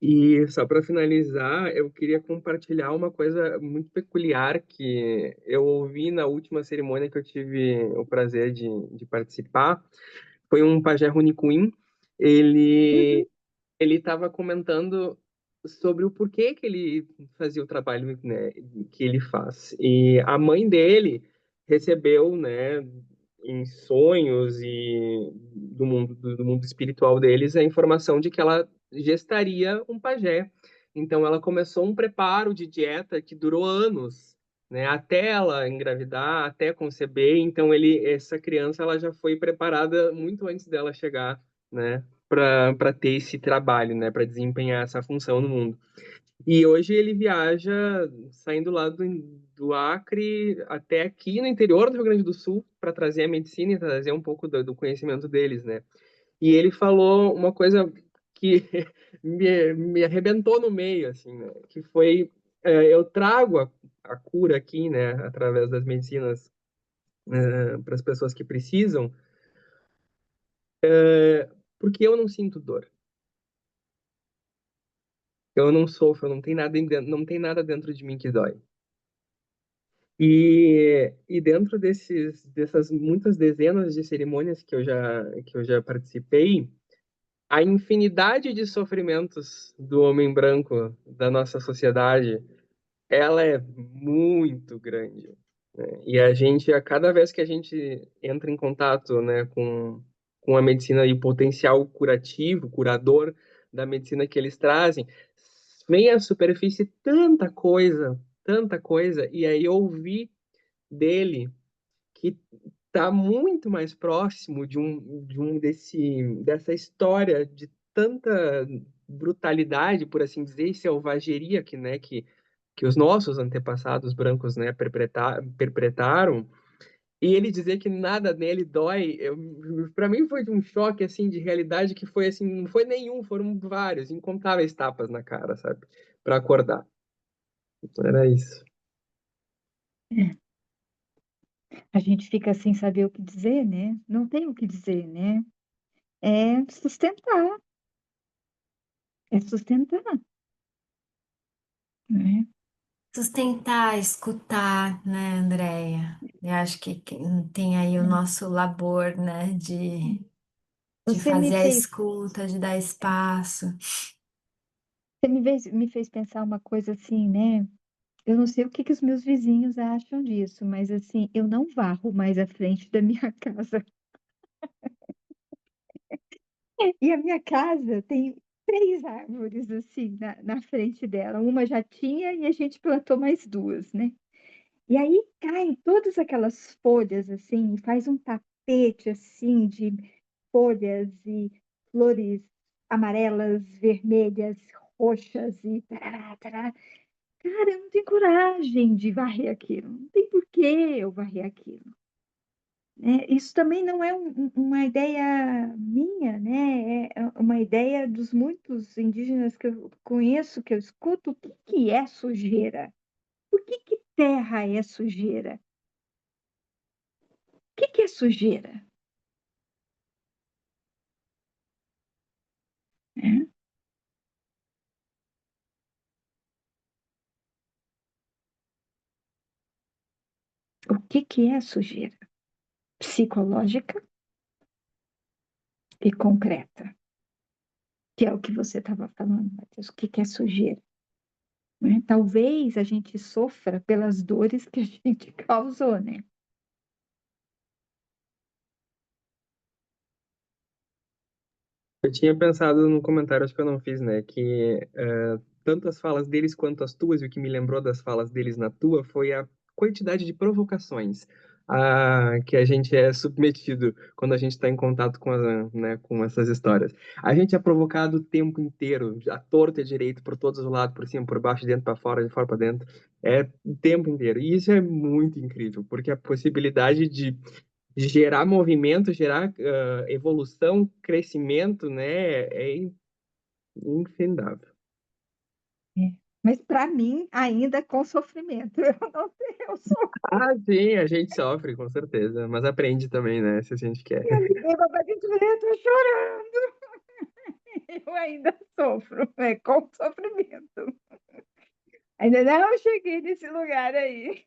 E só para finalizar, eu queria compartilhar uma coisa muito peculiar que eu ouvi na última cerimônia que eu tive o prazer de participar. Foi um pajé Runicuim. Uhum. Ele estava comentando sobre o porquê que ele fazia o trabalho, né, que ele faz. E a mãe dele recebeu, né, em sonhos e do mundo espiritual deles a informação de que ela gestaria um pajé. Então ela começou um preparo de dieta que durou anos, né, até ela engravidar, até conceber. Então essa criança ela já foi preparada muito antes dela chegar, né, para ter esse trabalho, né, para desempenhar essa função no mundo. E hoje ele viaja saindo lá do Acre até aqui no interior do Rio Grande do Sul para trazer a medicina e trazer um pouco do conhecimento deles, né? E ele falou uma coisa que me arrebentou no meio, assim, né? Que foi, eu trago a cura aqui, né, através das medicinas, para as pessoas que precisam, Porque eu não sinto dor. Eu não sofro, não tem nada dentro de mim que dói. E dentro dessas muitas dezenas de cerimônias que eu já participei, a infinidade de sofrimentos do homem branco da nossa sociedade, ela é muito grande, né? E a gente, a cada vez que a gente entra em contato, né, com a medicina e o potencial curativo, curador da medicina que eles trazem, vem à superfície tanta coisa, e aí eu ouvi dele que está muito mais próximo dessa história de tanta brutalidade, por assim dizer, e selvageria que os nossos antepassados brancos, né, perpetraram, e ele dizer que nada nele dói, para mim foi um choque assim de realidade que foi assim, não foi nenhum, foram vários, incontáveis tapas na cara, sabe, para acordar. Então, era isso. A gente fica sem saber o que dizer, né? Não tem o que dizer, né? É sustentar, é sustentar, né? Sustentar, escutar, né, Andréia? Eu acho que tem aí o nosso labor, né, de Você me fazer a fez, escuta, de dar espaço. me fez pensar uma coisa assim, né? Eu não sei o que que os meus vizinhos acham disso, mas assim, eu não varro mais a frente da minha casa. E a minha casa tem 3 árvores assim na frente dela. Uma já tinha e a gente plantou mais 2, né? E aí caem todas aquelas folhas assim, e faz um tapete assim de folhas e flores amarelas, vermelhas, roxas e tarará, tarará. Cara, eu não tenho coragem de varrer aquilo. Não tem por que eu varrer aquilo. Né? Isso também não é uma ideia minha, né? É uma ideia dos muitos indígenas que eu conheço, que eu escuto. O que que é sujeira? Por que que terra é sujeira? O que que é sujeira? Né? O que é sujeira? Psicológica e concreta, que é o que você estava falando, Matheus. O que que é sujeira? Né? Talvez a gente sofra pelas dores que a gente causou, né? Eu tinha pensado num comentário, acho que eu não fiz, né? Que tanto as falas deles quanto as tuas, e o que me lembrou das falas deles na tua foi a quantidade de provocações que a gente é submetido quando a gente está em contato né, com essas histórias. A gente é provocado o tempo inteiro, à torta e à direita, por todos os lados, por cima, por baixo, de dentro para fora, de fora para dentro. É o tempo inteiro. E isso é muito incrível, porque a possibilidade de gerar movimento, gerar evolução, crescimento, né? É infindável. É. Mas para mim, ainda com sofrimento. Eu não sei, eu sou. Ah, sim, a gente sofre, com certeza, mas aprende também, né? Se a gente quer. Eu liguei para a gente ver, eu tô chorando. Eu ainda sofro, é, com sofrimento. Ainda não cheguei nesse lugar aí.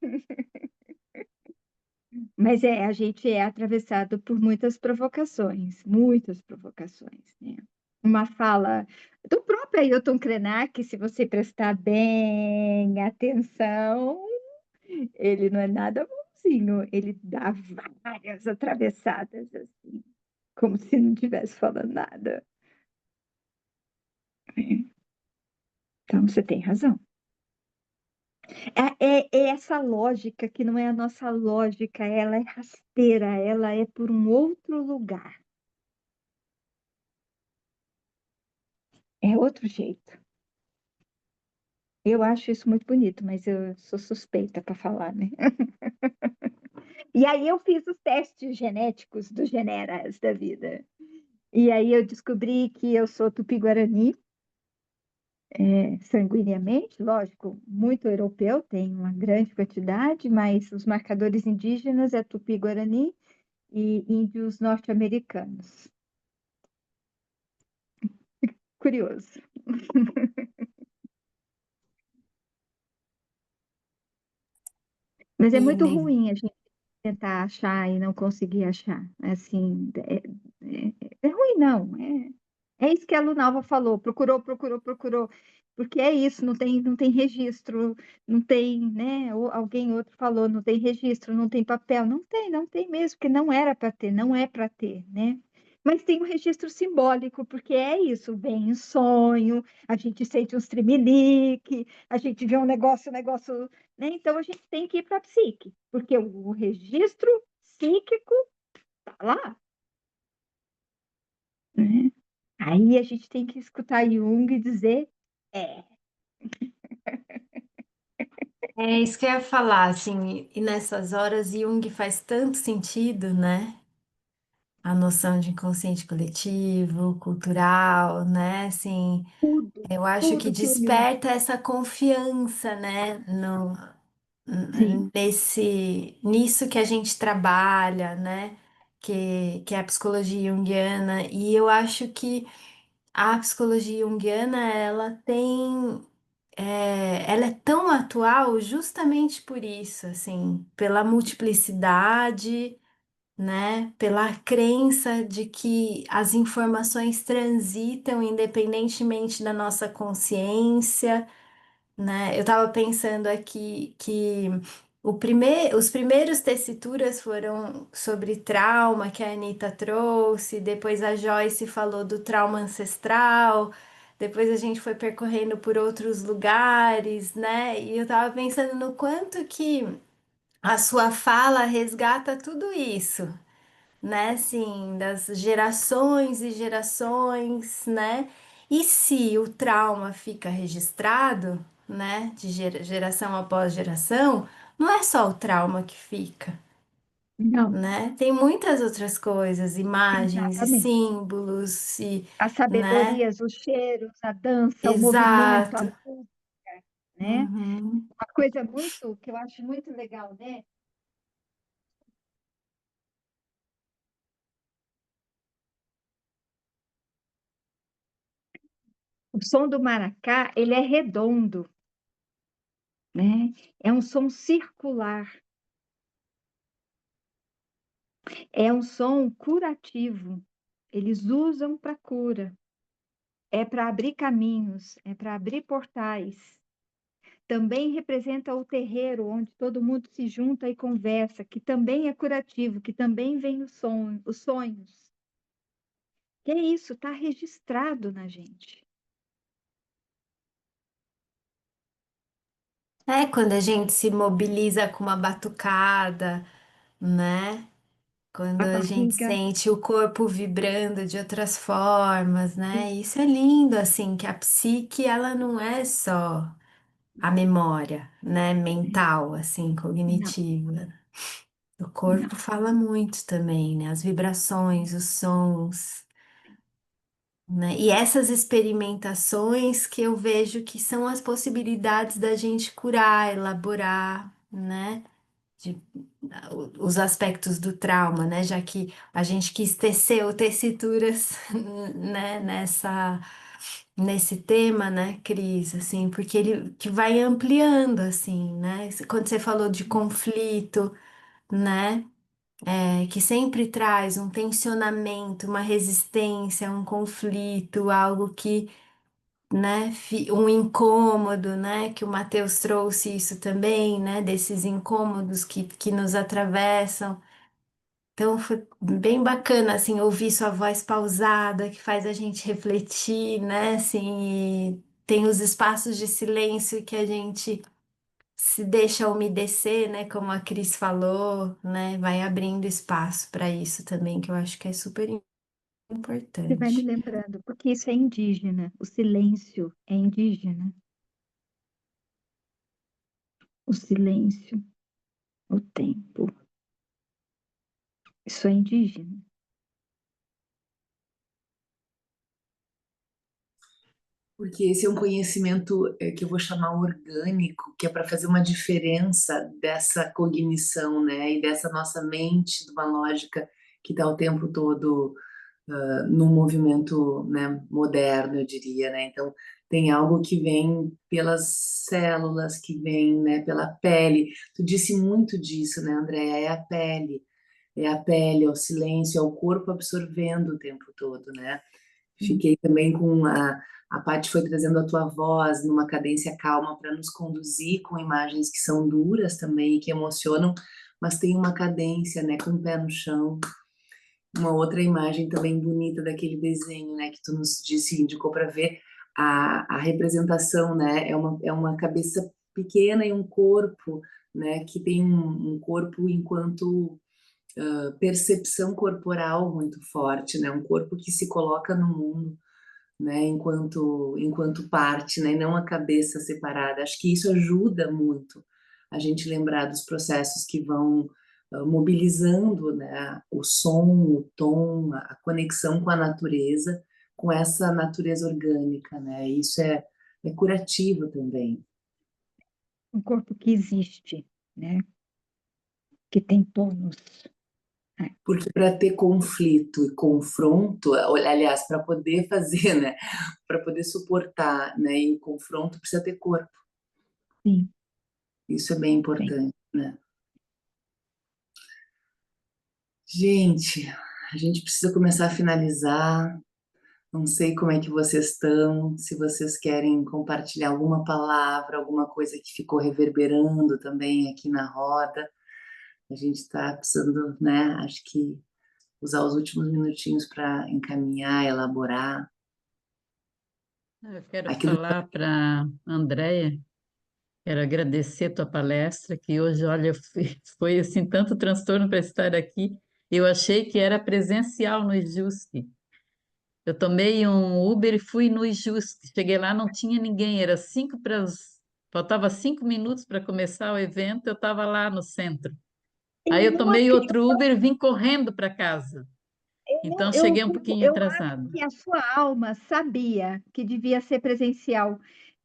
Mas é, a gente é atravessado por muitas provocações, né? Uma fala do próprio Ailton Krenak, se você prestar bem atenção, ele não é nada bonzinho, ele dá várias atravessadas, assim, como se não estivesse falando nada. Então, você tem razão. É essa lógica que não é a nossa lógica, ela é rasteira, ela é por um outro lugar, é outro jeito. Eu acho isso muito bonito, mas eu sou suspeita para falar, né? E aí eu fiz os testes genéticos do Generas da vida. E aí eu descobri que eu sou tupi-guarani, sanguineamente, lógico, muito europeu, tem uma grande quantidade, mas os marcadores indígenas é tupi-guarani e índios norte-americanos. curioso. Mas é muito Idem. ruim a gente tentar achar e não conseguir achar. Assim, é ruim, não. É isso que a Lunalva falou. Procurou, procurou, procurou. Porque é isso, não tem registro, não tem, né? Ou alguém outro falou, não tem registro, não tem papel. Não tem mesmo, porque não era para ter, não é para ter, né? Mas tem um registro simbólico, porque é isso, vem em sonho, a gente sente uns tremelique, a gente vê um negócio, né? Então a gente tem que ir para a psique, porque o registro psíquico tá lá, né? Aí a gente tem que escutar Jung e dizer, é, É isso que eu ia falar, assim, e nessas horas Jung faz tanto sentido, né? A noção de inconsciente coletivo, cultural, né? Assim, tudo, eu acho que tudo que o Jung, desperta essa confiança, né? No, sim, nisso que a gente trabalha, né? Que é a psicologia junguiana. E eu acho que a psicologia junguiana, ela é tão atual justamente por isso, assim, pela multiplicidade, né? Pela crença de que as informações transitam independentemente da nossa consciência, né? Eu estava pensando aqui que os primeiros tessituras foram sobre trauma, que a Anitta trouxe, depois a Joyce falou do trauma ancestral, depois a gente foi percorrendo por outros lugares, né? E eu estava pensando no quanto que a sua fala resgata tudo isso, né? Assim, das gerações e gerações, né? E se o trauma fica registrado, né? De geração após geração, não é só o trauma que fica, não, né? Tem muitas outras coisas, imagens e exatamente. símbolos e, As né? sabedorias, os cheiros, a dança, o movimento, a Exato. música, né? Uhum. Uma coisa muito, que eu acho muito legal, né? O som do maracá, ele é redondo, né? É um som circular, é um som curativo. Eles usam para cura, é para abrir caminhos, é para abrir portais. Também representa o terreiro, onde todo mundo se junta e conversa, que também é curativo, que também vem os sonhos. Que é isso, está registrado na gente. É quando a gente se mobiliza com uma batucada, né? Quando A a gente barriga, sente o corpo vibrando de outras formas, né? Isso é lindo, assim, que a psique, ela não é só a memória, né? Mental, assim, não, cognitiva. O não. corpo fala muito também, né? As vibrações, os sons, né? E essas experimentações que eu vejo que são as possibilidades da gente curar, elaborar, né? De os aspectos do trauma, né? Já que a gente quis tecer tecituras, né? Nesse tema, né, Cris? Assim, porque ele que vai ampliando, assim, né? Quando você falou de conflito, né? Que sempre traz um tensionamento, uma resistência, um conflito, algo que, né, um incômodo, né, que o Matheus trouxe isso também, né, desses incômodos que nos atravessam. Então foi bem bacana, assim, ouvir sua voz pausada, que faz a gente refletir, né, assim, e tem os espaços de silêncio que a gente se deixa umedecer, né, como a Cris falou, né, vai abrindo espaço para isso também, que eu acho que é super Você vai me importante. lembrando, porque isso é indígena. O silêncio é indígena. O silêncio, o tempo. Isso é indígena. Porque esse é um conhecimento que eu vou chamar orgânico, que é para fazer uma diferença dessa cognição, né? E dessa nossa mente, de uma lógica que está o tempo todo no movimento, né, moderno, eu diria, né? Então, tem algo que vem pelas células, que vem, né, pela pele. Tu disse muito disso, né, Andréa? É a pele, é o silêncio, é o corpo absorvendo o tempo todo, né? Fiquei também com a Paty foi trazendo a tua voz numa cadência calma para nos conduzir com imagens que são duras também, que emocionam, mas tem uma cadência, né, com o pé no chão. Uma outra imagem também bonita daquele desenho, né, que tu nos disse, indicou para ver a representação, né, é uma cabeça pequena e um corpo, né, que tem um corpo enquanto percepção corporal muito forte, né, um corpo que se coloca no mundo, né, enquanto parte, né, e não a cabeça separada. Acho que isso ajuda muito a gente lembrar dos processos que vão mobilizando, né, o som, o tom, a conexão com a natureza, com essa natureza orgânica, né? Isso é curativo também. Um corpo que existe, né? Que tem tônus. Porque para ter conflito e confronto, aliás, para poder fazer, né, para poder suportar, né, e o confronto precisa ter corpo. Sim, Isso é bem sim. importante, né? Gente, a gente precisa começar a finalizar. Não sei como é que vocês estão, se vocês querem compartilhar alguma palavra, alguma coisa que ficou reverberando também aqui na roda. A gente está precisando, né, acho que usar os últimos minutinhos para encaminhar, elaborar. Eu quero Aquilo falar para a Andréia, quero agradecer a tua palestra, que hoje, olha, foi assim, tanto transtorno para estar aqui. Eu achei que era presencial no IJUSC. Eu tomei um Uber e fui no IJUSC. Cheguei lá, não tinha ninguém, era faltava 5 minutos para começar o evento, eu estava lá no centro. Aí Eu eu não tomei acredito, outro Uber e vim correndo para casa. Então cheguei um pouquinho eu acho atrasada. que a sua alma sabia que devia ser presencial,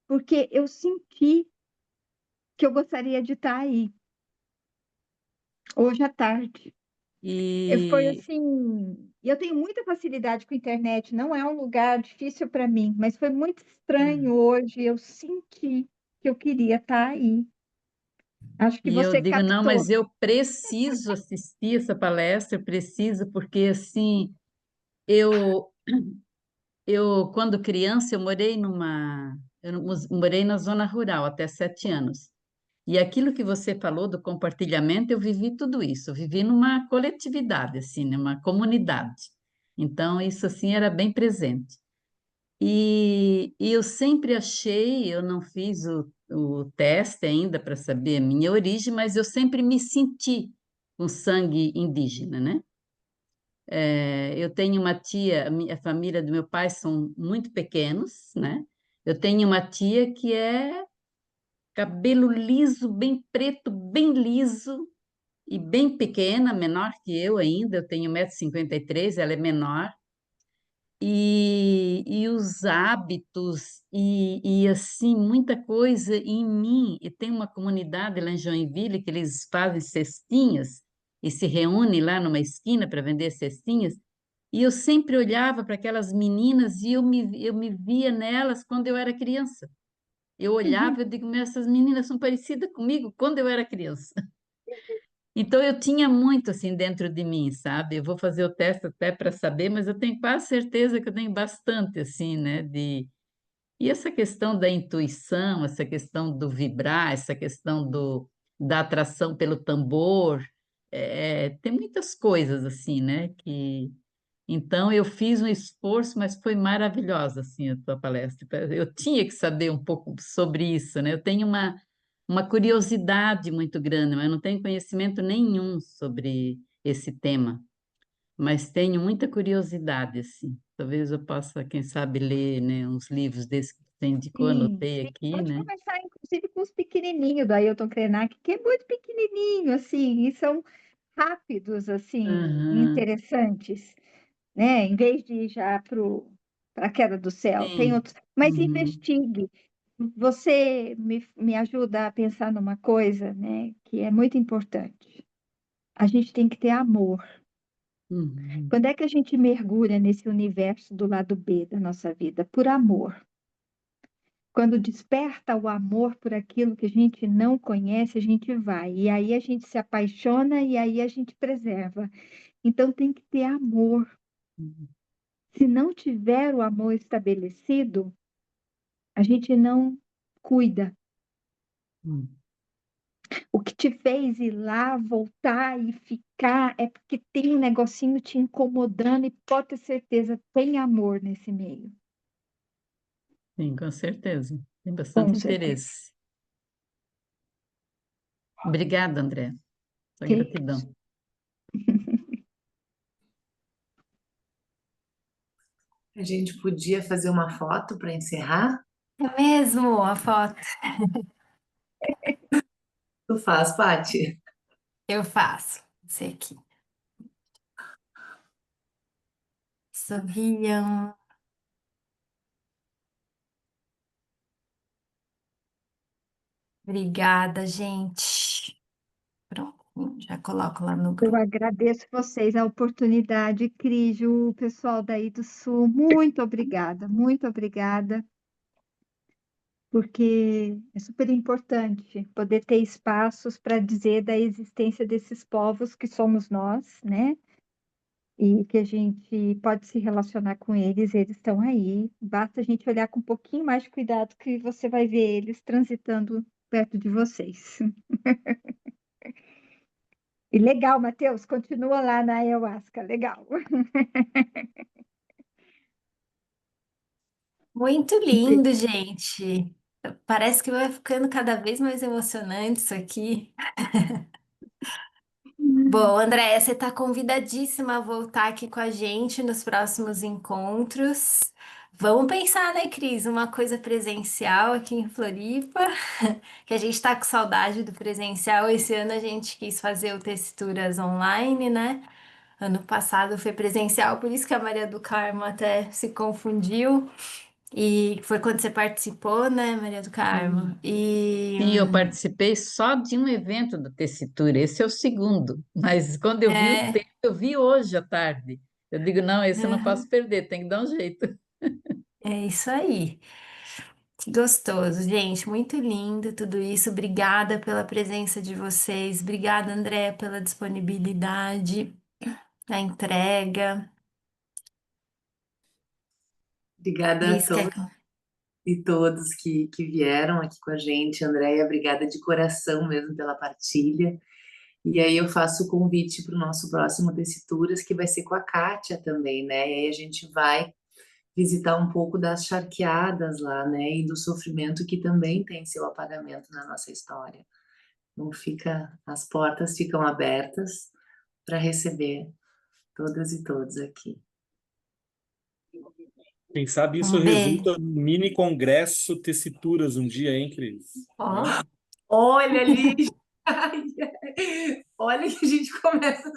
porque eu senti que eu gostaria de estar aí, hoje à tarde. Foi E assim, eu tenho muita facilidade com a internet, não é um lugar difícil para mim, mas foi muito estranho hoje, eu senti que eu queria estar aí. Acho que E eu você digo, não, captou. mas eu preciso assistir essa palestra, eu preciso, porque assim, eu, quando criança, eu morei na zona rural até 7 anos. E aquilo que você falou do compartilhamento, eu vivi tudo isso, eu vivi numa coletividade, assim, numa comunidade. Então, isso, assim, era bem presente. E eu sempre achei, eu não fiz o teste ainda para saber a minha origem, mas eu sempre me senti com sangue indígena, né? Eu tenho uma tia, a família do meu pai são muito pequenos, né? Eu tenho uma tia que é cabelo liso, bem preto, bem liso e bem pequena, menor que eu ainda, eu tenho 1,53 m, ela é menor. E os hábitos e assim muita coisa em mim. E tem uma comunidade lá em Joinville que eles fazem cestinhas e se reúnem lá numa esquina para vender cestinhas. E eu sempre olhava para aquelas meninas e eu me via nelas quando eu era criança. Eu olhava e eu digo, "Meu, essas meninas são parecidas comigo quando eu era criança." Então eu tinha muito assim dentro de mim, sabe? Eu vou fazer o teste até para saber, mas eu tenho quase certeza que eu tenho bastante assim, né? E essa questão da intuição, essa questão do vibrar, essa questão da atração pelo tambor, tem muitas coisas assim, né? Que então eu fiz um esforço, mas foi maravilhosa assim a tua palestra. Eu tinha que saber um pouco sobre isso, né? Eu tenho uma curiosidade muito grande, mas não tenho conhecimento nenhum sobre esse tema, mas tenho muita curiosidade, assim. Talvez eu possa, quem sabe, ler, né, uns livros desses que você indicou, Sim, anotei sim. aqui, Pode né? começar, inclusive, com os pequenininhos do Ailton Krenak, que é muito pequenininho, assim, e são rápidos, assim, Aham, interessantes, né? Em vez de ir já para a queda do céu, tem sim. outros. Mas Uhum. investigue. Você me ajuda a pensar numa coisa, né, que é muito importante. A gente tem que ter amor Uhum. Quando é que a gente mergulha nesse universo do lado B da nossa vida? Por amor. Quando desperta o amor por aquilo que a gente não conhece, a gente vai. E aí a gente se apaixona e aí a gente preserva. Então tem que ter amor. Uhum. Se não tiver o amor estabelecido, a gente não cuida. Uhum. O que te fez ir lá, voltar e ficar é porque tem um negocinho te incomodando e pode ter certeza, tem amor nesse meio. Sim, com certeza. Tem Com bastante certeza. interesse. Obrigada, André. Sua Que gratidão. A gente podia fazer uma foto para encerrar? É mesmo, a foto. Tu faz, Paty? Eu faço. Você aqui. Sorriam. Obrigada, gente. Pronto, já coloco lá no Eu grupo. agradeço vocês a oportunidade, Cris, o pessoal daí do Sul. Muito obrigada, porque é super importante poder ter espaços para dizer da existência desses povos que somos nós, né? E que a gente pode se relacionar com eles, eles estão aí. Basta a gente olhar com um pouquinho mais de cuidado que você vai ver eles transitando perto de vocês. E legal, Matheus, continua lá na ayahuasca, legal. Muito lindo, gente. Parece que vai ficando cada vez mais emocionante isso aqui. Bom, Andréia, você está convidadíssima a voltar aqui com a gente nos próximos encontros. Vamos pensar, né, Cris? Uma coisa presencial aqui em Floripa, que a gente está com saudade do presencial. Esse ano a gente quis fazer o Texturas online, né? Ano passado foi presencial, por isso que a Maria do Carmo até se confundiu. E foi quando você participou, né, Maria do Carmo? E Sim, eu participei só de um evento da Tessitura, esse é o segundo, mas quando eu vi o é, tempo, eu vi hoje à tarde. Eu digo, não, esse eu não aham, posso perder, tem que dar um jeito. é isso aí. Que gostoso, gente. Muito lindo tudo isso. Obrigada pela presença de vocês. Obrigada, André, pela disponibilidade, a entrega. Obrigada a Cris, quer... todos e todos que vieram aqui com a gente. Andréia, obrigada de coração mesmo pela partilha. E aí eu faço o convite para o nosso próximo Tessituras, que vai ser com a Kátia também, né? E aí a gente vai visitar um pouco das charqueadas lá, né? E do sofrimento que também tem seu apagamento na nossa história. Então as portas ficam abertas para receber todas e todos aqui. Quem sabe isso Um beijo. resulta num mini congresso Tessituras um dia, hein, Cris? Ó, Olha ali, olha que a gente começa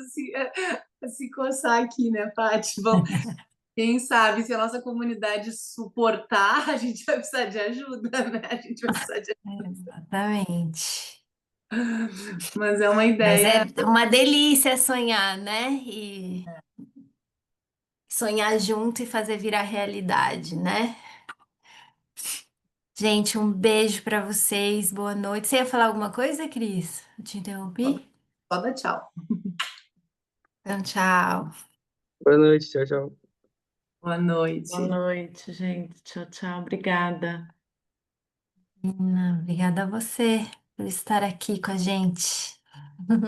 a se coçar aqui, né, Paty? Bom, quem sabe se a nossa comunidade suportar, a gente vai precisar de ajuda, né? A gente vai precisar de exatamente. Mas é uma Mas ideia. é uma delícia sonhar, né? E sonhar junto e fazer virar realidade, né? Gente, um beijo para vocês. Boa noite. Você ia falar alguma coisa, Cris? Eu te interrompi? Só dá tchau. Então, tchau. Boa noite, tchau, tchau. Boa Boa noite. noite, gente. Tchau, tchau. Obrigada. Obrigada a você por estar aqui com a gente.